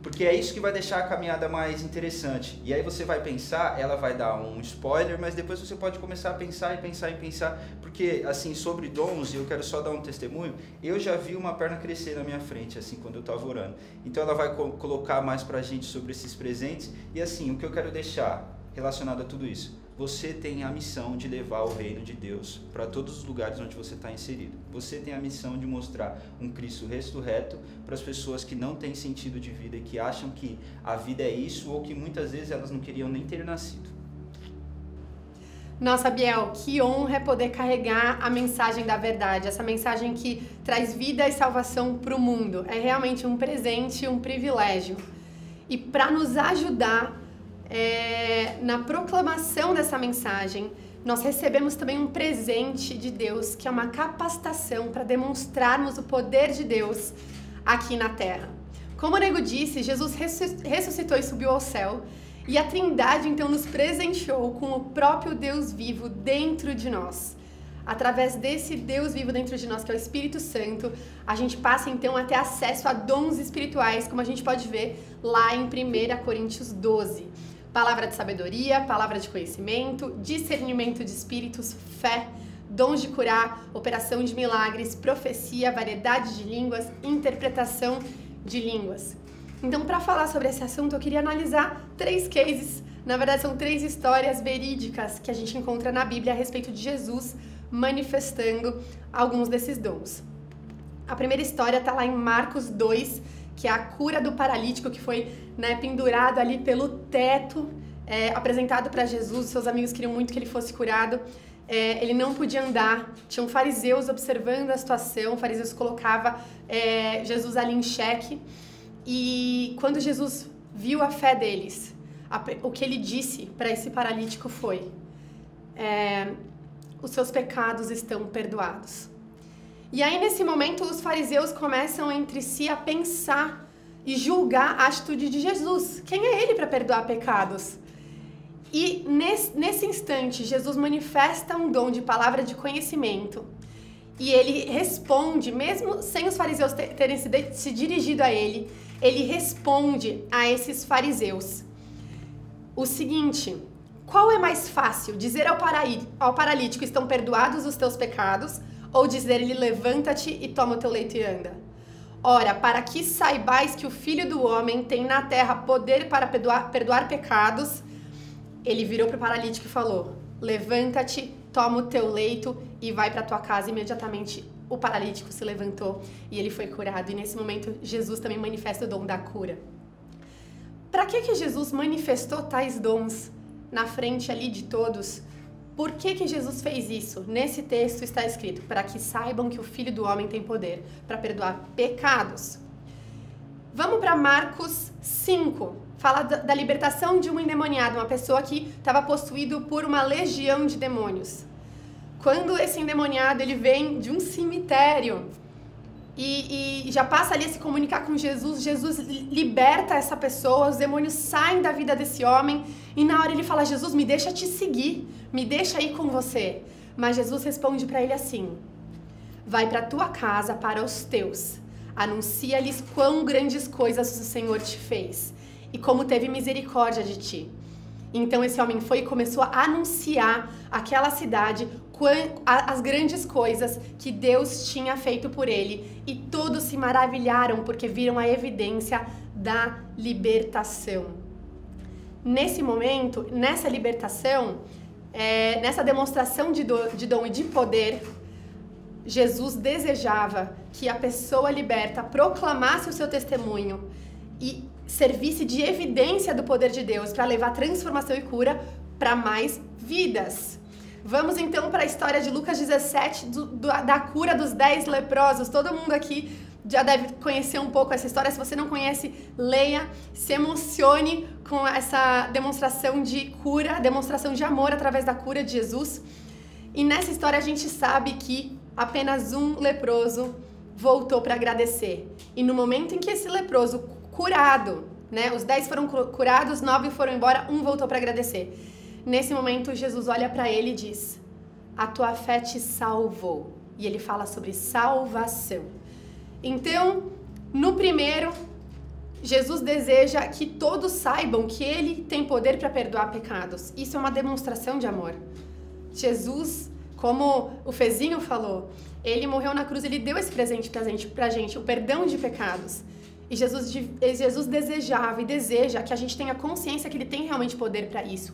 Porque é isso que vai deixar a caminhada mais interessante. E aí você vai pensar, ela vai dar um spoiler, mas depois você pode começar a pensar e pensar e pensar. Porque, assim, sobre dons, e eu quero só dar um testemunho, eu já vi uma perna crescer na minha frente, assim, quando eu estava orando. Então ela vai colocar mais pra gente sobre esses presentes. E assim, o que eu quero deixar relacionado a tudo isso. Você tem a missão de levar o reino de Deus para todos os lugares onde você está inserido. Você tem a missão de mostrar um Cristo ressurreto para as pessoas que não têm sentido de vida e que acham que a vida é isso, ou que muitas vezes elas não queriam nem ter nascido. Nossa, Biel, que honra é poder carregar a mensagem da verdade, essa mensagem que traz vida e salvação para o mundo. É realmente um presente, um privilégio. E para nos ajudar na proclamação dessa mensagem, nós recebemos também um presente de Deus, que é uma capacitação para demonstrarmos o poder de Deus aqui na Terra. Como o Nego disse, Jesus ressuscitou e subiu ao céu, e a Trindade então nos presenteou com o próprio Deus vivo dentro de nós. Através desse Deus vivo dentro de nós, que é o Espírito Santo, a gente passa então a ter acesso a dons espirituais, como a gente pode ver lá em 1 Coríntios 12. Palavra de sabedoria, palavra de conhecimento, discernimento de espíritos, fé, dons de curar, operação de milagres, profecia, variedade de línguas, interpretação de línguas. Então, para falar sobre esse assunto, eu queria analisar 3 cases, na verdade são 3 histórias verídicas que a gente encontra na Bíblia a respeito de Jesus manifestando alguns desses dons. A primeira história está lá em Marcos 2, que é a cura do paralítico que foi pendurado ali pelo teto, apresentado para Jesus. Seus amigos queriam muito que ele fosse curado. Ele não podia andar, tinham fariseus observando a situação, fariseus colocavam Jesus ali em xeque. E quando Jesus viu a fé deles, o que ele disse para esse paralítico foi: os seus pecados estão perdoados. E aí, nesse momento, os fariseus começam entre si a pensar e julgar a atitude de Jesus. Quem é ele para perdoar pecados? E nesse instante, Jesus manifesta um dom de palavra de conhecimento. E ele responde, mesmo sem os fariseus terem se dirigido a ele, ele responde a esses fariseus o seguinte: qual é mais fácil, dizer ao paralítico, estão perdoados os teus pecados, ou dizer-lhe, levanta-te e toma o teu leito e anda? Ora, para que saibais que o Filho do Homem tem na terra poder para perdoar pecados, ele virou para o paralítico e falou: levanta-te, toma o teu leito e vai para tua casa. Imediatamente o paralítico se levantou e ele foi curado. E nesse momento Jesus também manifesta o dom da cura. Para que Jesus manifestou tais dons na frente ali de todos? Por que Jesus fez isso? Nesse texto está escrito: para que saibam que o Filho do Homem tem poder para perdoar pecados. Vamos para Marcos 5. Fala da libertação de um endemoniado, uma pessoa que estava possuído por uma legião de demônios. Quando esse endemoniado ele vem de um cemitério e já passa ali a se comunicar com Jesus, Jesus liberta essa pessoa, os demônios saem da vida desse homem e na hora ele fala: Jesus, me deixa te seguir, me deixa ir com você. Mas Jesus responde para ele assim: vai para tua casa, para os teus, anuncia-lhes quão grandes coisas o Senhor te fez e como teve misericórdia de ti. Então esse homem foi e começou a anunciar àquela cidade as grandes coisas que Deus tinha feito por ele, e todos se maravilharam porque viram a evidência da libertação. Nesse momento, nessa libertação, nessa demonstração de dom e de poder, Jesus desejava que a pessoa liberta proclamasse o seu testemunho e servisse de evidência do poder de Deus para levar transformação e cura para mais vidas. Vamos então para a história de Lucas 17, da cura dos 10 leprosos. Todo mundo aqui já deve conhecer um pouco essa história. Se você não conhece, leia, se emocione com essa demonstração de cura, demonstração de amor através da cura de Jesus. E nessa história a gente sabe que apenas um leproso voltou para agradecer. E no momento em que esse leproso curado, os 10 foram curados, 9 foram embora, um voltou para agradecer. Nesse momento, Jesus olha para ele e diz: a tua fé te salvou. E ele fala sobre salvação. Então, no primeiro, Jesus deseja que todos saibam que ele tem poder para perdoar pecados. Isso é uma demonstração de amor. Jesus, como o Fezinho falou, ele morreu na cruz, ele deu esse presente pra gente, o perdão de pecados. E Jesus desejava e deseja que a gente tenha consciência que ele tem realmente poder para isso.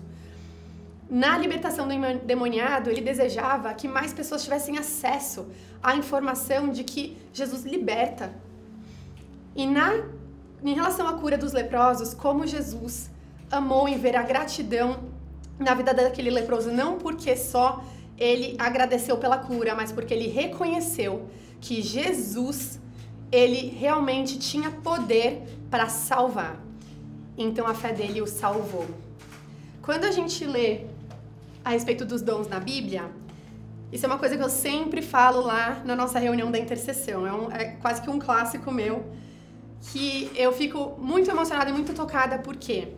Na libertação do endemoniado, ele desejava que mais pessoas tivessem acesso à informação de que Jesus liberta. E em relação à cura dos leprosos, como Jesus amou em ver a gratidão na vida daquele leproso, não porque só ele agradeceu pela cura, mas porque ele reconheceu que Jesus, ele realmente tinha poder para salvar. Então a fé dele o salvou. Quando a gente lê a respeito dos dons na Bíblia, isso é uma coisa que eu sempre falo lá na nossa reunião da intercessão. É quase que um clássico meu, que eu fico muito emocionada e muito tocada, porque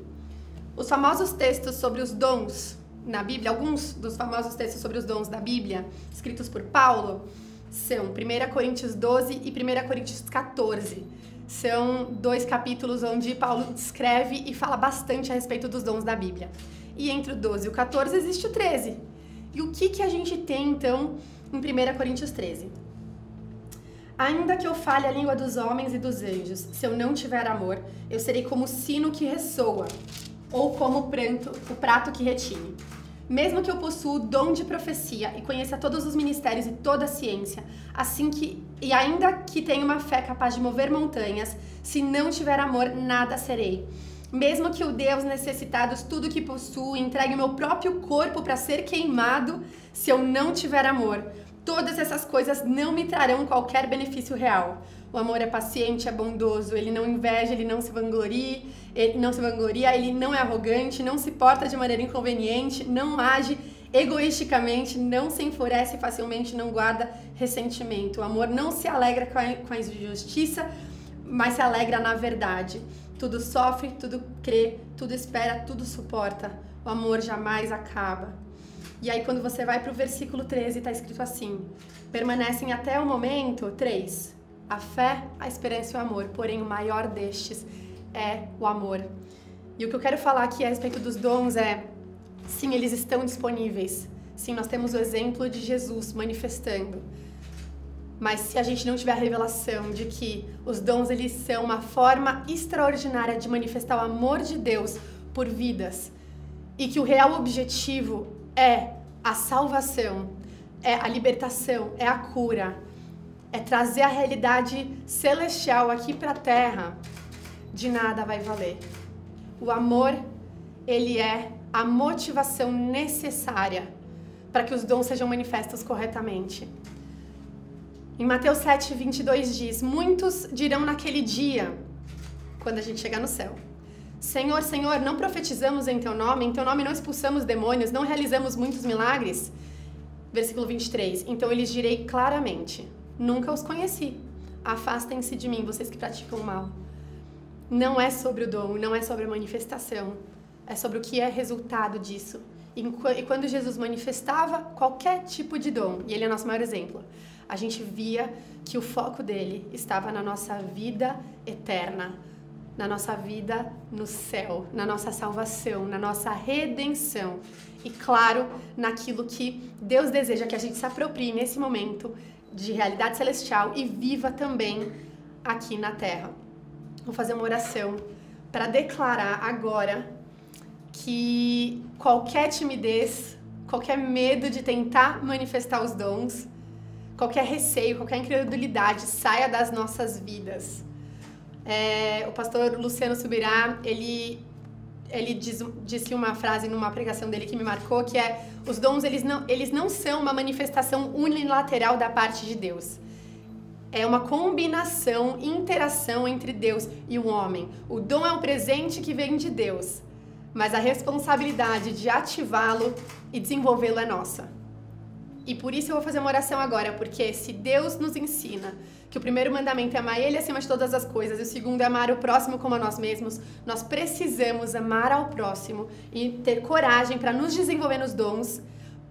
os famosos textos sobre os dons na Bíblia, alguns dos famosos textos sobre os dons da Bíblia, escritos por Paulo, são 1 Coríntios 12 e 1 Coríntios 14. São 2 capítulos onde Paulo descreve e fala bastante a respeito dos dons da Bíblia. E entre o 12 e o 14 existe o 13. E o que a gente tem, então, em 1 Coríntios 13? Ainda que eu fale a língua dos homens e dos anjos, se eu não tiver amor, eu serei como o sino que ressoa, ou como o prato que retine. Mesmo que eu possua o dom de profecia e conheça todos os ministérios e toda a ciência, e ainda que tenha uma fé capaz de mover montanhas, se não tiver amor, nada serei. Mesmo que o Deus necessitados tudo que possuo entregue o meu próprio corpo para ser queimado, se eu não tiver amor, todas essas coisas não me trarão qualquer benefício real. O amor é paciente, é bondoso, ele não inveja, ele não se vangloria, ele não é arrogante, não se porta de maneira inconveniente, não age egoisticamente, não se enfurece facilmente, não guarda ressentimento. O amor não se alegra com a injustiça, mas se alegra na verdade. Tudo sofre, tudo crê, tudo espera, tudo suporta. O amor jamais acaba. E aí quando você vai para o versículo 13, está escrito assim: permanecem até o momento, 3, a fé, a esperança e o amor, porém o maior destes é o amor. E o que eu quero falar aqui a respeito dos dons é, sim, eles estão disponíveis. Sim, nós temos o exemplo de Jesus manifestando. Mas se a gente não tiver a revelação de que os dons, eles são uma forma extraordinária de manifestar o amor de Deus por vidas, e que o real objetivo é a salvação, é a libertação, é a cura, é trazer a realidade celestial aqui para a terra, de nada vai valer. O amor, ele é a motivação necessária para que os dons sejam manifestos corretamente. Em Mateus 7, 22 diz: muitos dirão naquele dia, quando a gente chegar no céu: Senhor, Senhor, não profetizamos em Teu nome não expulsamos demônios, não realizamos muitos milagres? Versículo 23, então eu lhes direi claramente: nunca os conheci, afastem-se de mim, vocês que praticam o mal. Não é sobre o dom, não é sobre a manifestação, é sobre o que é resultado disso. E quando Jesus manifestava qualquer tipo de dom, e ele é nosso maior exemplo, a gente via que o foco dele estava na nossa vida eterna, na nossa vida no céu, na nossa salvação, na nossa redenção. E claro, naquilo que Deus deseja que a gente se aproprie nesse momento de realidade celestial e viva também aqui na terra. Vou fazer uma oração para declarar agora que qualquer timidez, qualquer medo de tentar manifestar os dons, qualquer receio, qualquer incredulidade saia das nossas vidas. O pastor Luciano Subirá, ele disse uma frase numa pregação dele que me marcou, que é: os dons, eles não são uma manifestação unilateral da parte de Deus. É uma combinação, interação entre Deus e o homem. O dom é um presente que vem de Deus, mas a responsabilidade de ativá-lo e desenvolvê-lo é nossa. E por isso eu vou fazer uma oração agora, porque se Deus nos ensina que o primeiro mandamento é amar Ele acima de todas as coisas, e o segundo é amar o próximo como a nós mesmos, nós precisamos amar ao próximo e ter coragem para nos desenvolver nos dons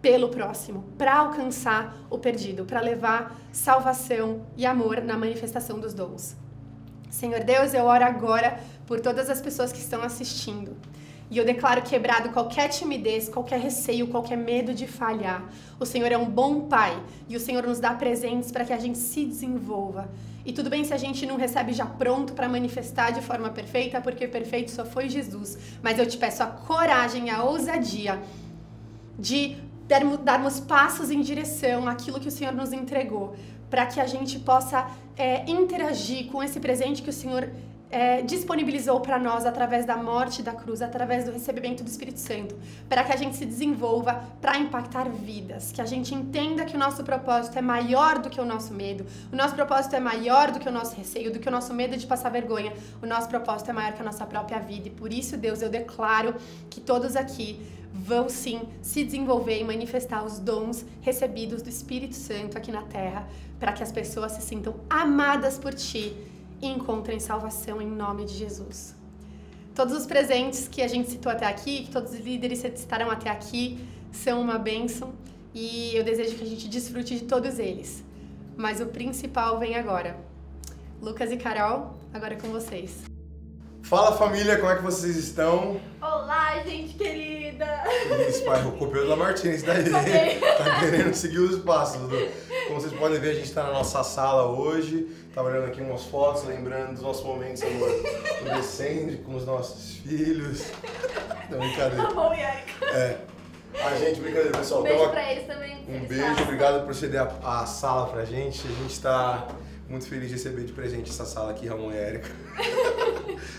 pelo próximo, para alcançar o perdido, para levar salvação e amor na manifestação dos dons. Senhor Deus, eu oro agora por todas as pessoas que estão assistindo. E eu declaro quebrado qualquer timidez, qualquer receio, qualquer medo de falhar. O Senhor é um bom Pai e o Senhor nos dá presentes para que a gente se desenvolva. E tudo bem se a gente não recebe já pronto para manifestar de forma perfeita, porque perfeito só foi Jesus. Mas eu te peço a coragem, a ousadia de darmos passos em direção àquilo que o Senhor nos entregou, para que a gente possa interagir com esse presente que o Senhor disponibilizou para nós através da morte da cruz, através do recebimento do Espírito Santo, para que a gente se desenvolva para impactar vidas, que a gente entenda que o nosso propósito é maior do que o nosso medo, o nosso propósito é maior do que o nosso receio, do que o nosso medo de passar vergonha, o nosso propósito é maior que a nossa própria vida. E por isso, Deus, eu declaro que todos aqui vão sim se desenvolver e manifestar os dons recebidos do Espírito Santo aqui na Terra, para que as pessoas se sintam amadas por Ti e encontrem salvação em nome de Jesus. Todos os presentes que a gente citou até aqui, que todos os líderes citaram até aqui, são uma bênção e eu desejo que a gente desfrute de todos eles. Mas o principal vem agora. Lucas e Carol, agora é com vocês. Fala família, como é que vocês estão? Olá, gente querida! Isso, pai, copiou da Martins daí. Tá querendo seguir os passos. Como vocês podem ver, a gente tá na nossa sala hoje. Tá olhando aqui umas fotos, lembrando dos nossos momentos adolescentes com os nossos filhos. Não, brincadeira. Tá bom, Erika. A gente, brincadeira, pessoal. Um beijo pra eles também. Um beijo, obrigado por ceder a sala pra gente. A gente tá muito feliz de receber de presente essa sala aqui, Ramon e Erika.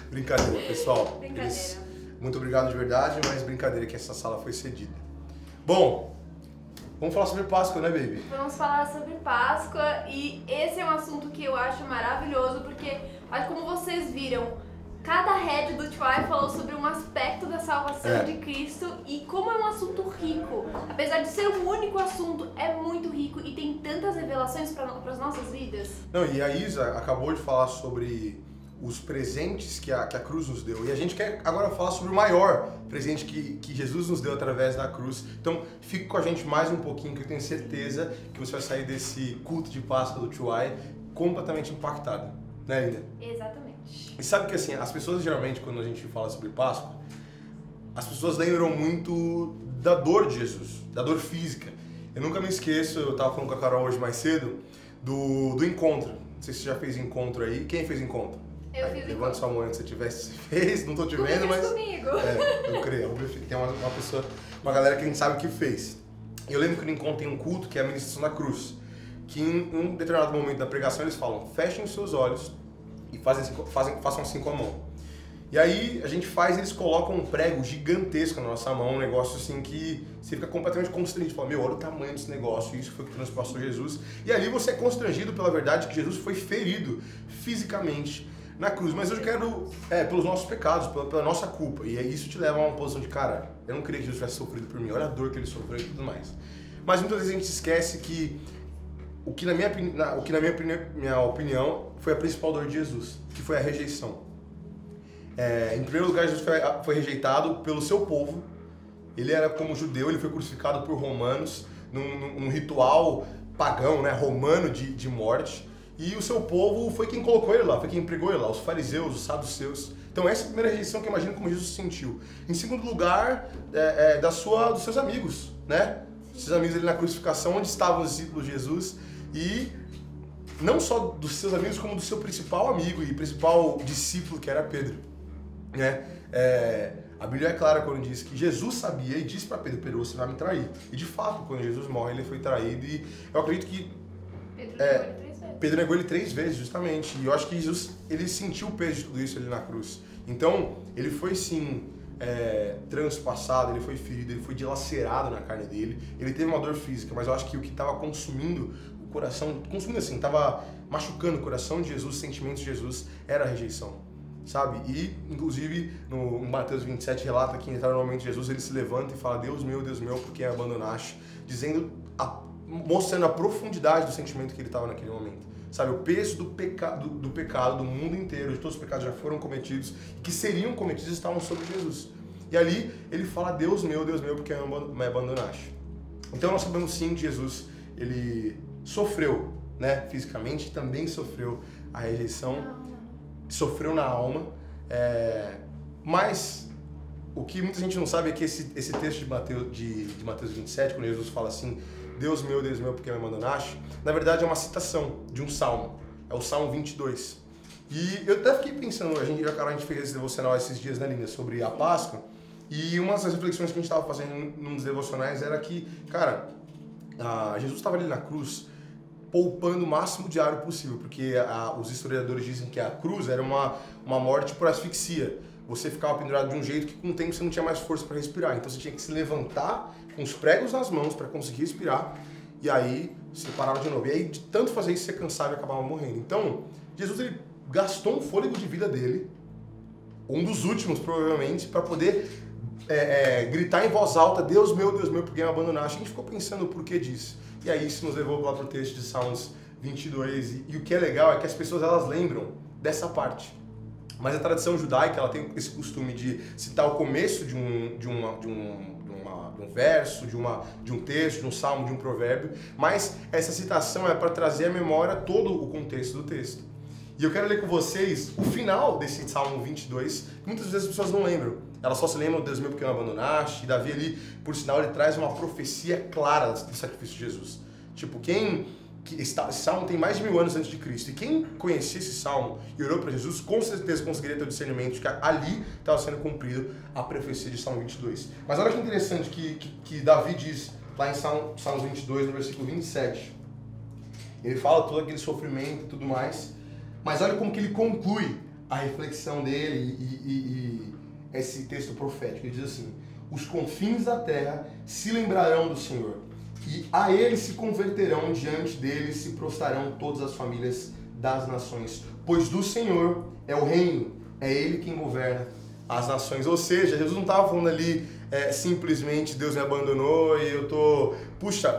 Brincadeira, pessoal. Brincadeira. Muito obrigado de verdade, mas brincadeira que essa sala foi cedida. Bom, vamos falar sobre Páscoa, né, baby? Vamos falar sobre Páscoa e esse é um assunto que eu acho maravilhoso porque, como vocês viram, cada head do TY falou sobre um aspecto da salvação de Cristo e como é um assunto rico. Apesar de ser um único assunto, é muito rico e tem tantas revelações para as nossas vidas. Não, e a Isa acabou de falar sobre os presentes que a cruz nos deu. E a gente quer agora falar sobre o maior presente que Jesus nos deu através da cruz. Então, fique com a gente mais um pouquinho, que eu tenho certeza que você vai sair desse culto de Páscoa do TY completamente impactado. Né, Linda? Exatamente. E sabe que assim, as pessoas geralmente, quando a gente fala sobre Páscoa, as pessoas lembram muito da dor de Jesus, da dor física. Eu nunca me esqueço, eu tava falando com a Carol hoje mais cedo, do encontro. Não sei se você já fez encontro aí. Quem fez encontro? Eu fiz levanta sua mão antes se tivesse fez, não tô te vendo, mas... comigo. Eu creio, tem uma pessoa, uma galera que a gente sabe que fez. Eu lembro que no encontro tem um culto que é a ministração da cruz, que em um determinado momento da pregação eles falam, fechem os seus olhos e façam assim com a mão. E aí a gente faz, eles colocam um prego gigantesco na nossa mão, um negócio assim que você fica completamente constrangido, fala, meu, olha o tamanho desse negócio, isso foi o que transpassou Jesus. E ali você é constrangido pela verdade que Jesus foi ferido fisicamente na cruz, mas eu quero, pelos nossos pecados, pela nossa culpa, e isso te leva a uma posição de, cara, eu não queria que Jesus tivesse sofrido por mim, olha a dor que ele sofreu e tudo mais. Mas muitas vezes a gente esquece que o que na minha opinião foi a principal dor de Jesus, que foi a rejeição. Em primeiro lugar, Jesus foi rejeitado pelo seu povo, ele era como judeu, ele foi crucificado por romanos, num ritual pagão, né, romano de morte. E o seu povo foi quem colocou ele lá, foi quem empregou ele lá, os fariseus, os saduceus. Então essa é a primeira rejeição que eu imagino como Jesus se sentiu. Em segundo lugar, dos seus amigos, né? Seus amigos ali na crucificação, onde estavam os discípulos de Jesus. E não só dos seus amigos, como do seu principal amigo e principal discípulo, que era Pedro. Né? A Bíblia é clara quando diz que Jesus sabia e disse para Pedro, Pedro, você vai me trair. E de fato, quando Jesus morre, ele foi traído. E eu acredito que Pedro negou ele 3 vezes, justamente. E eu acho que Jesus, ele sentiu o peso de tudo isso ali na cruz. Então, ele foi sim transpassado, ele foi ferido, ele foi dilacerado na carne dele. Ele teve uma dor física, mas eu acho que o que estava consumindo o coração, estava machucando o coração de Jesus, os sentimentos de Jesus, era a rejeição. Sabe? E, inclusive, no Mateus 27 relata que entraram no momento de Jesus, ele se levanta e fala, Deus meu, por que me abandonaste? Mostrando a profundidade do sentimento que ele estava naquele momento. Sabe, o peso do pecado do mundo inteiro, de todos os pecados já foram cometidos, que seriam cometidos, estavam sobre Jesus. E ali ele fala, Deus meu, por que me abandonaste? Então nós sabemos sim que Jesus, ele sofreu, né, fisicamente, também sofreu a rejeição, sofreu na alma, mas o que muita gente não sabe é que esse texto de Mateus 27, quando Jesus fala assim, Deus meu, por que me abandonaste? Na verdade é uma citação de um salmo, é o Salmo 22. E eu até fiquei pensando, a gente fez esse devocional esses dias, né, Linda, sobre a Páscoa, E uma das reflexões que a gente estava fazendo nos devocionais era que, cara, Jesus estava ali na cruz poupando o máximo de ar possível, porque os historiadores dizem que a cruz era uma morte por asfixia. Você ficava pendurado de um jeito que com o tempo você não tinha mais força para respirar. Então você tinha que se levantar com os pregos nas mãos para conseguir respirar, e aí você parava de novo. E aí, de tanto fazer isso, você cansava e acabava morrendo. Então, Jesus ele gastou um fôlego de vida dele, um dos últimos provavelmente, para poder gritar em voz alta, Deus meu, por que me abandonaste? A gente ficou pensando o porquê disso. E aí isso nos levou lá para o texto de Salmos 22. E o que é legal é que as pessoas elas lembram dessa parte. Mas a tradição judaica ela tem esse costume de citar o começo de um verso, de um texto, de um salmo, de um provérbio, mas essa citação é para trazer à memória todo o contexto do texto. E eu quero ler com vocês o final desse Salmo 22, que muitas vezes as pessoas não lembram. Elas só se lembram, Deus meu, porque me abandonaste. E Davi ali, por sinal, ele traz uma profecia clara do sacrifício de Jesus. Tipo, esse salmo tem mais de 1000 anos antes de Cristo. E quem conhecia esse salmo e orou para Jesus, com certeza conseguiria ter o discernimento de que ali estava sendo cumprido a profecia de Salmo 22. Mas olha que interessante que Davi diz lá em Salmo 22, no versículo 27. Ele fala todo aquele sofrimento e tudo mais. Mas olha como que ele conclui a reflexão dele e esse texto profético. Ele diz assim: os confins da terra se lembrarão do Senhor, e a ele se converterão, diante dele se prostrarão todas as famílias das nações. Pois do Senhor é o reino, é ele quem governa as nações. Ou seja, Jesus não estava falando ali simplesmente Deus me abandonou e eu tô... Puxa,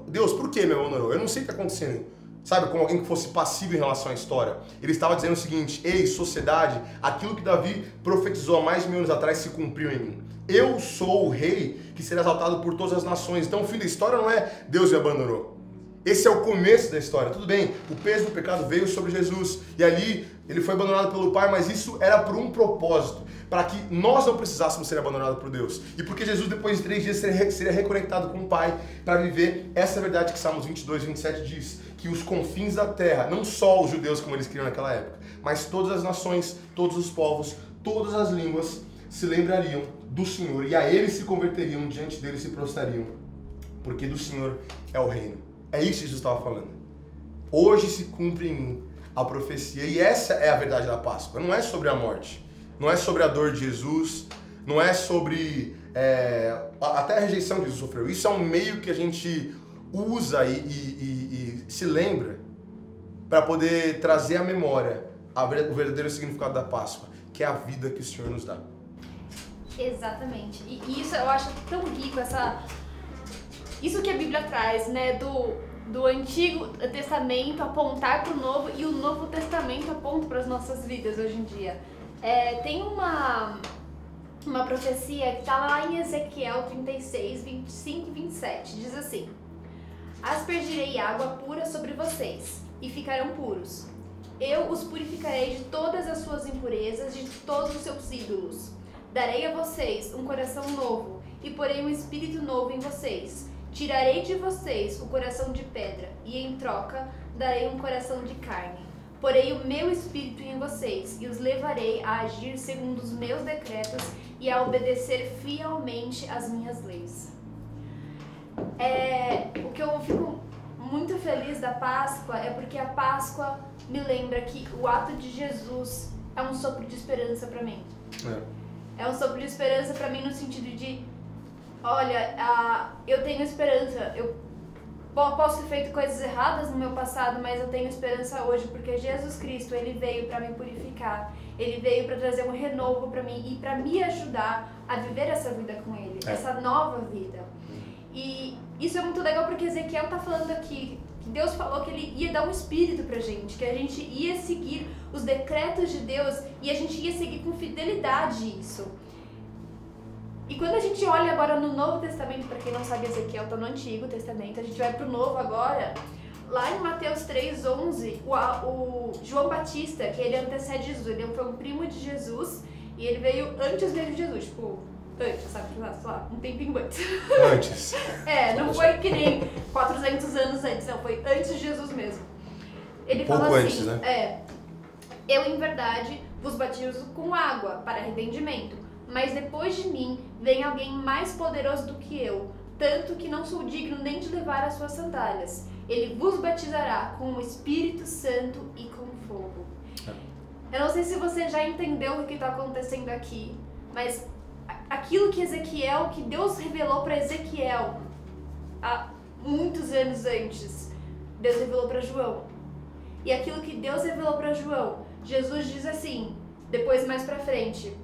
Deus, por que me abandonou? Eu não sei o que está acontecendo. Sabe, como alguém que fosse passivo em relação à história. Ele estava dizendo o seguinte: ei, sociedade, aquilo que Davi profetizou há mais de 1000 anos atrás se cumpriu em mim. Eu sou o rei que será exaltado por todas as nações. Então o fim da história não é Deus me abandonou. Esse é o começo da história. Tudo bem, o peso do pecado veio sobre Jesus e ali ele foi abandonado pelo Pai, mas isso era por um propósito, para que nós não precisássemos ser abandonados por Deus. E porque Jesus, depois de 3 dias, seria reconectado com o Pai para viver essa verdade que Salmos 22, 27 diz, que os confins da terra, não só os judeus como eles queriam naquela época, mas todas as nações, todos os povos, todas as línguas se lembrariam do Senhor e a Ele se converteriam, diante dele se prostrariam, porque do Senhor é o reino. É isso que Jesus estava falando. Hoje se cumpre em mim a profecia, e essa é a verdade da Páscoa. Não é sobre a morte, não é sobre a dor de Jesus, não é sobre até a rejeição que Jesus sofreu. Isso é um meio que a gente usa e se lembra para poder trazer à memória o verdadeiro significado da Páscoa, que é a vida que o Senhor nos dá. Exatamente. E isso eu acho tão rico, isso que a Bíblia traz, né, do Antigo Testamento apontar para o Novo, e o Novo Testamento aponta para as nossas vidas hoje em dia. Tem uma profecia que está lá em Ezequiel 36, 25 e 27. Diz assim: aspergirei água pura sobre vocês, e ficarão puros. Eu os purificarei de todas as suas impurezas, de todos os seus ídolos. Darei a vocês um coração novo, e porei um espírito novo em vocês. Tirarei de vocês o coração de pedra, e em troca darei um coração de carne. Porei o meu espírito em vocês, e os levarei a agir segundo os meus decretos e a obedecer fielmente às minhas leis. O que eu fico muito feliz da Páscoa é porque a Páscoa me lembra que o ato de Jesus é um sopro de esperança para mim. É um sopro de esperança para mim no sentido de, olha, eu tenho esperança, eu posso ter feito coisas erradas no meu passado, mas eu tenho esperança hoje, porque Jesus Cristo, Ele veio para me purificar, Ele veio para trazer um renovo para mim e para me ajudar a viver essa vida com Ele, essa nova vida. E isso é muito legal porque Ezequiel tá falando aqui que Deus falou que Ele ia dar um espírito pra gente, que a gente ia seguir os decretos de Deus e a gente ia seguir com fidelidade isso. E quando a gente olha agora no Novo Testamento, para quem não sabe, Ezequiel tá no Antigo Testamento, a gente vai pro Novo agora. Lá em Mateus 3:11, o João Batista, que ele antecede Jesus, ele foi um primo de Jesus e ele veio antes mesmo de Jesus, antes, sabe? Sei lá, um tempinho antes. Antes. Não foi que nem 400 anos antes, não, foi antes de Jesus mesmo. Ele pouco fala assim, antes, né? eu em verdade vos batizo com água para arrependimento, mas depois de mim vem alguém mais poderoso do que eu, tanto que não sou digno nem de levar as suas sandálias. Ele vos batizará com o Espírito Santo e com fogo. Eu não sei se você já entendeu o que está acontecendo aqui, mas aquilo que Deus revelou para Ezequiel há muitos anos antes, Deus revelou para João. E aquilo que Deus revelou para João, Jesus diz assim, depois mais para frente: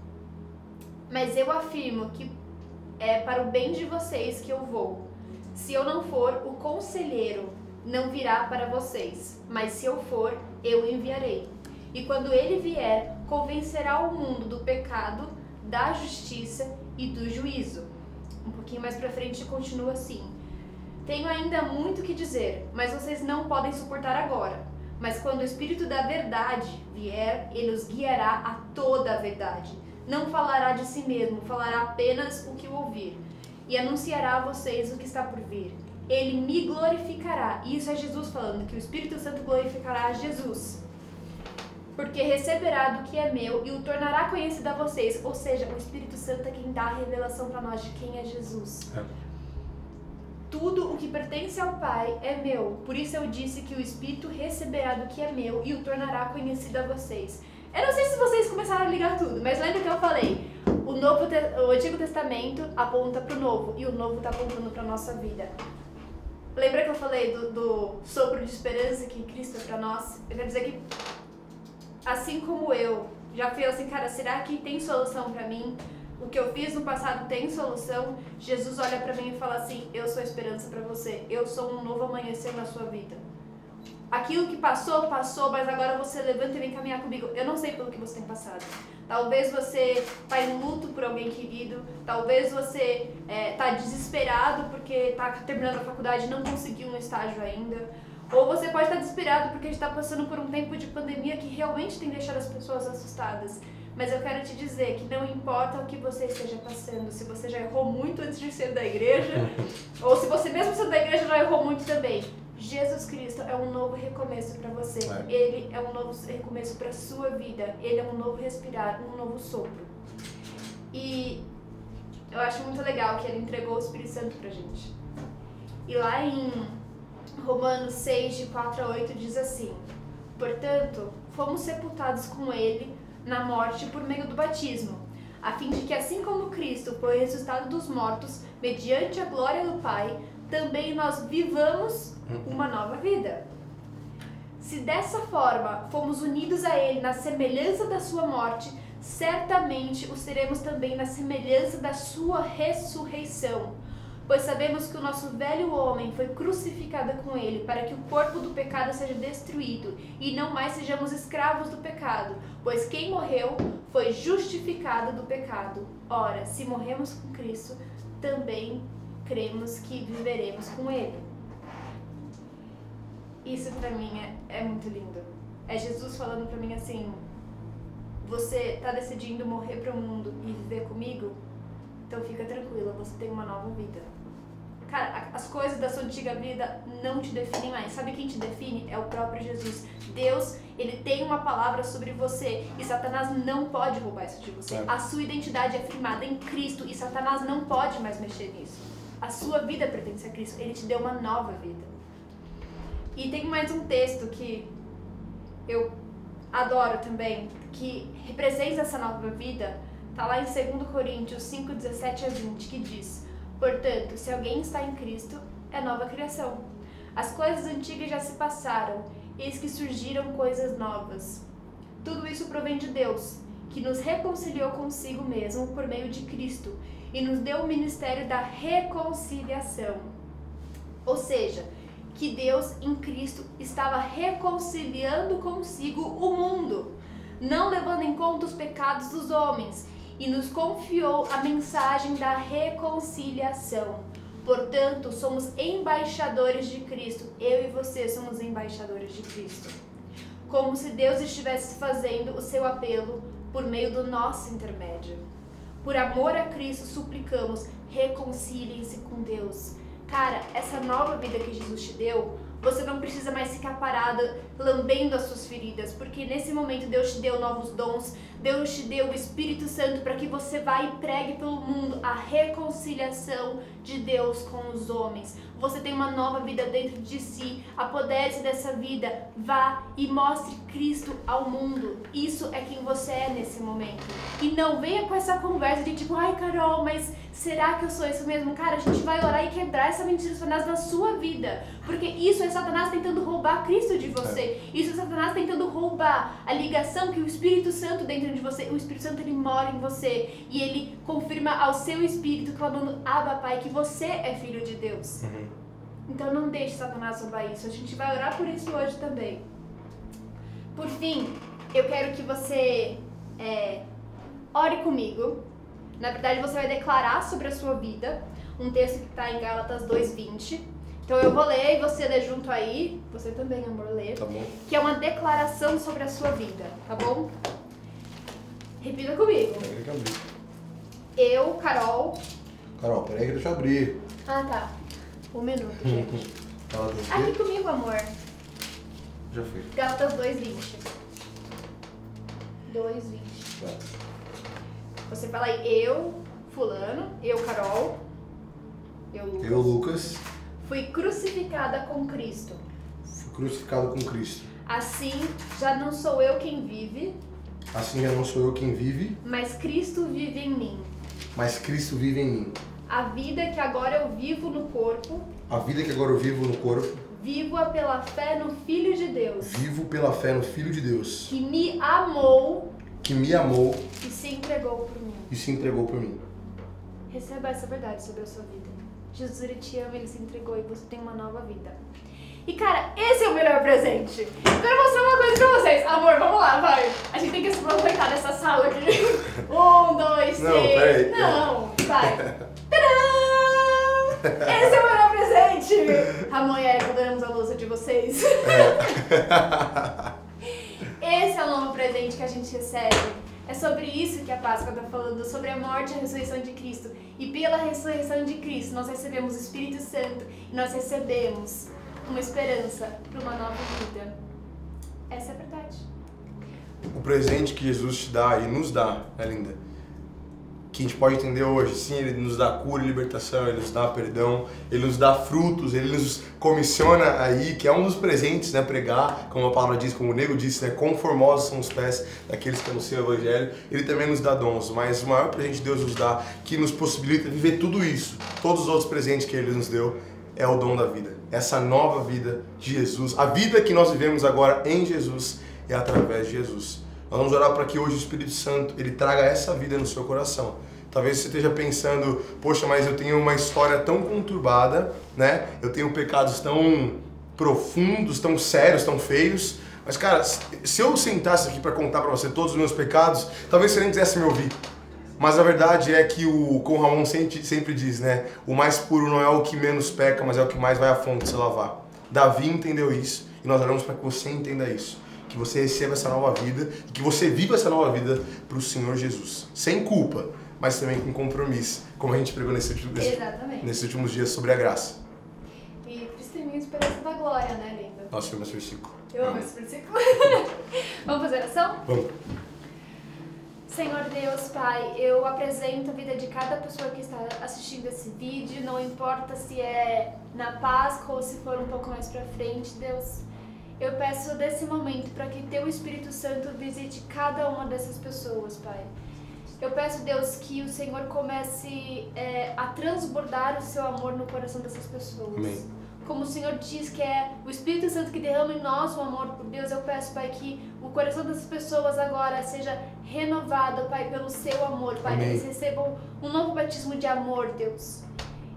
mas eu afirmo que é para o bem de vocês que eu vou. Se eu não for, o conselheiro não virá para vocês, mas se eu for, eu enviarei. E quando ele vier, convencerá o mundo do pecado, da justiça e do juízo. Um pouquinho mais pra frente continua assim: tenho ainda muito que dizer, mas vocês não podem suportar agora. Mas quando o Espírito da verdade vier, ele os guiará a toda a verdade. Não falará de si mesmo, falará apenas o que ouvir. E anunciará a vocês o que está por vir. Ele me glorificará. E isso é Jesus falando, que o Espírito Santo glorificará a Jesus. Porque receberá do que é meu e o tornará conhecido a vocês. Ou seja, o Espírito Santo é quem dá a revelação para nós de quem é Jesus. Tudo o que pertence ao Pai é meu. Por isso eu disse que o Espírito receberá do que é meu e o tornará conhecido a vocês. Eu não sei se vocês começaram a ligar tudo, mas lembra que eu falei? O Antigo Testamento aponta para o Novo e o Novo está apontando para a nossa vida. Lembra que eu falei do sopro de esperança que Cristo é para nós? Eu quero dizer que, assim como eu já fui assim, cara, será que tem solução para mim? O que eu fiz no passado tem solução? Jesus olha para mim e fala assim: eu sou a esperança para você. Eu sou um novo amanhecer na sua vida. Aquilo que passou, passou, mas agora você levanta e vem caminhar comigo. Eu não sei pelo que você tem passado. Talvez você está em luto por alguém querido. Talvez você está desesperado porque está terminando a faculdade e não conseguiu um estágio ainda. Ou você pode estar desesperado porque a gente está passando por um tempo de pandemia que realmente tem deixado as pessoas assustadas. Mas eu quero te dizer que não importa o que você esteja passando, se você já errou muito antes de ser da igreja, ou se você mesmo sendo da igreja já errou muito também, Jesus Cristo é um novo recomeço para você. Ele é um novo recomeço para a sua vida. Ele é um novo respirar, um novo sopro. E eu acho muito legal que ele entregou o Espírito Santo pra gente. E lá em Romanos 6, de 4 a 8, diz assim: portanto, fomos sepultados com ele na morte por meio do batismo, a fim de que, assim como Cristo foi ressuscitado dos mortos, mediante a glória do Pai, também nós vivamos uma nova vida. Se dessa forma fomos unidos a Ele na semelhança da sua morte, certamente o seremos também na semelhança da sua ressurreição. Pois sabemos que o nosso velho homem foi crucificado com ele, para que o corpo do pecado seja destruído, e não mais sejamos escravos do pecado, pois quem morreu foi justificado do pecado. Ora, se morremos com Cristo, também cremos que viveremos com ele. Isso pra mim é muito lindo. É Jesus falando pra mim assim: você tá decidindo morrer pro mundo e viver comigo? Então fica tranquila, você tem uma nova vida. Cara, as coisas da sua antiga vida não te definem mais. Sabe quem te define? É o próprio Jesus. Deus, ele tem uma palavra sobre você e Satanás não pode roubar isso de você. A sua identidade é firmada em Cristo e Satanás não pode mais mexer nisso. A sua vida pertence a Cristo. Ele te deu uma nova vida. E tem mais um texto que eu adoro também, que representa essa nova vida. Tá lá em 2 Coríntios 5, 17 a 20, que diz: portanto, se alguém está em Cristo, é nova criação. As coisas antigas já se passaram, eis que surgiram coisas novas. Tudo isso provém de Deus, que nos reconciliou consigo mesmo por meio de Cristo e nos deu o ministério da reconciliação. Ou seja, que Deus em Cristo estava reconciliando consigo o mundo, não levando em conta os pecados dos homens, e nos confiou a mensagem da reconciliação. Portanto, somos embaixadores de Cristo. Eu e você somos embaixadores de Cristo. Como se Deus estivesse fazendo o seu apelo por meio do nosso intermédio. Por amor a Cristo, suplicamos, reconciliem-se com Deus. Cara, essa nova vida que Jesus te deu, você não precisa mais ficar parada lambendo as suas feridas, porque nesse momento Deus te deu novos dons, Deus te deu o Espírito Santo para que você vá e pregue pelo mundo a reconciliação de Deus com os homens. Você tem uma nova vida dentro de si. Apodere-se dessa vida. Vá e mostre Cristo ao mundo. Isso é quem você é nesse momento. E não venha com essa conversa de tipo, ai Carol, mas será que eu sou isso mesmo? Cara, a gente vai orar e quebrar essa mentira de Satanás na sua vida. Porque isso é Satanás tentando roubar Cristo de você. Isso é Satanás tentando roubar a ligação que o Espírito Santo dentro de você. O Espírito Santo, ele mora em você. E ele confirma ao seu espírito, clamando, Abba, Pai, que você é filho de Deus. Então não deixe Satanás roubar isso. A gente vai orar por isso hoje também. Por fim, eu quero que você ore comigo. Na verdade, você vai declarar sobre a sua vida um texto que está em Gálatas 2:20. Então eu vou ler e você lê junto aí. Você também, amor, lê. Tá bom. Que é uma declaração sobre a sua vida, tá bom? Repita comigo. Peraí que eu abri. Eu, Carol... Carol, peraí que deixa eu abrir. Ah, tá. Um minuto, gente. Fala do Aqui quê? comigo, amor. Já fui. Gálatas 2:20. 2:20. Vai. Você fala aí, eu, fulano, eu, Carol, eu, Lucas, Eu, Lucas, fui crucificada com Cristo. fui crucificado com Cristo. Assim, já não sou eu quem vive, Assim já não sou eu quem vive, mas Cristo vive em mim. mas Cristo vive em mim. A vida que agora eu vivo no corpo, A vida que agora eu vivo no corpo, vivo-a pela fé no Filho de Deus, vivo pela fé no Filho de Deus, que me amou que me amou e se entregou por mim. e se entregou por mim. Receba essa verdade sobre a sua vida. Jesus, ele te ama, ele se entregou e você tem uma nova vida. E cara, esse é o melhor presente. Eu quero mostrar uma coisa pra vocês. Amor, vamos lá, vai. A gente tem que se aproveitar dessa sala aqui. 1, 2, 3. Não, peraí. Não, vai. Tadã! Esse é o melhor presente. Ramon e Erika, adoramos a louça de vocês. Esse é o novo presente que a gente recebe. É sobre isso que a Páscoa está falando, sobre a morte e a ressurreição de Cristo. E pela ressurreição de Cristo, nós recebemos o Espírito Santo e nós recebemos uma esperança para uma nova vida. Essa é a verdade. O presente que Jesus te dá e nos dá, é linda. Que a gente pode entender hoje, sim, ele nos dá cura e libertação, ele nos dá perdão, ele nos dá frutos, ele nos comissiona aí, que é um dos presentes, né, pregar, como a palavra diz, como o Nego disse, né, quão formosos são os pés daqueles que anunciam o Evangelho. Ele também nos dá dons, mas o maior presente que Deus nos dá, que nos possibilita viver tudo isso, todos os outros presentes que ele nos deu, é o dom da vida. Essa nova vida de Jesus, a vida que nós vivemos agora em Jesus, é através de Jesus. Nós vamos orar para que hoje o Espírito Santo ele traga essa vida no seu coração. Talvez você esteja pensando, poxa, mas eu tenho uma história tão conturbada, né? Eu tenho pecados tão profundos, tão sérios, tão feios. Mas, cara, se eu sentasse aqui para contar para você todos os meus pecados, talvez você nem quisesse me ouvir. Mas a verdade é que, como o Ramon sempre diz, né? O mais puro não é o que menos peca, mas é o que mais vai à fonte se lavar. Davi entendeu isso e nós oramos para que você entenda isso. Que você receba essa nova vida e que você viva essa nova vida para o Senhor Jesus. Sem culpa, mas também com compromisso, como a gente pregou nesses últimos dias sobre a graça. E Cristo em mim, esperança da glória, né, linda? Nossa, eu amo esse versículo. Eu amo esse versículo. Vamos fazer oração? Vamos. Senhor Deus, Pai, eu apresento a vida de cada pessoa que está assistindo esse vídeo, não importa se é na Páscoa ou se for um pouco mais pra frente, Deus. Eu peço desse momento para que Teu Espírito Santo visite cada uma dessas pessoas, Pai. Eu peço, Deus, que o Senhor comece a transbordar o Seu amor no coração dessas pessoas. Amém. Como o Senhor diz que é o Espírito Santo que derrama em nós o amor por Deus, eu peço, Pai, que o coração dessas pessoas agora seja renovado, Pai, pelo Seu amor, Pai. Amém. Que eles recebam um novo batismo de amor, Deus.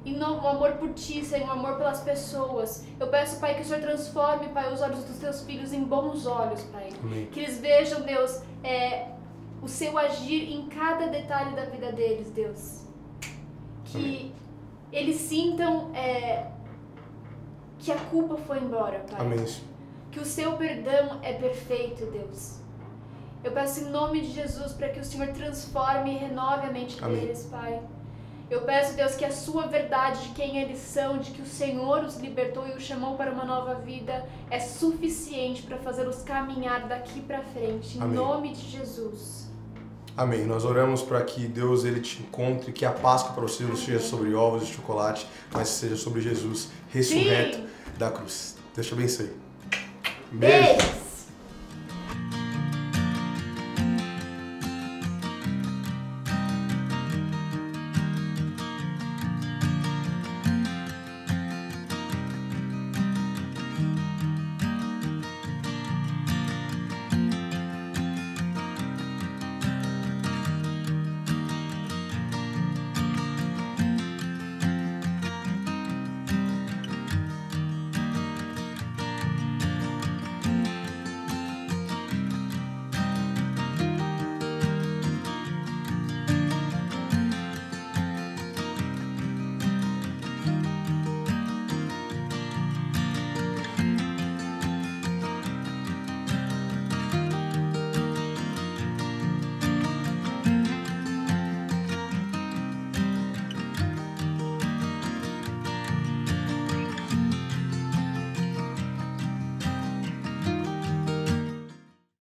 E um amor por Ti, Senhor, um amor pelas pessoas. Eu peço, Pai, que o Senhor transforme, Pai, os olhos dos Teus filhos em bons olhos, Pai. Amém. Que eles vejam, Deus, o Seu agir em cada detalhe da vida deles, Deus. Que Amém. eles sintam que a culpa foi embora, Pai. Amém. Que o Seu perdão é perfeito, Deus. Eu peço em nome de Jesus para que o Senhor transforme e renove a mente Amém. deles, Pai. Eu peço, Deus, que a Sua verdade de quem eles são, de que o Senhor os libertou e os chamou para uma nova vida, é suficiente para fazê-los caminhar daqui para frente. Em Amém. nome de Jesus. Amém. Nós oramos para que Deus ele te encontre, que a Páscoa para você não seja sobre ovos e chocolate, mas seja sobre Jesus ressurreto da cruz. Deus te abençoe. Beijo.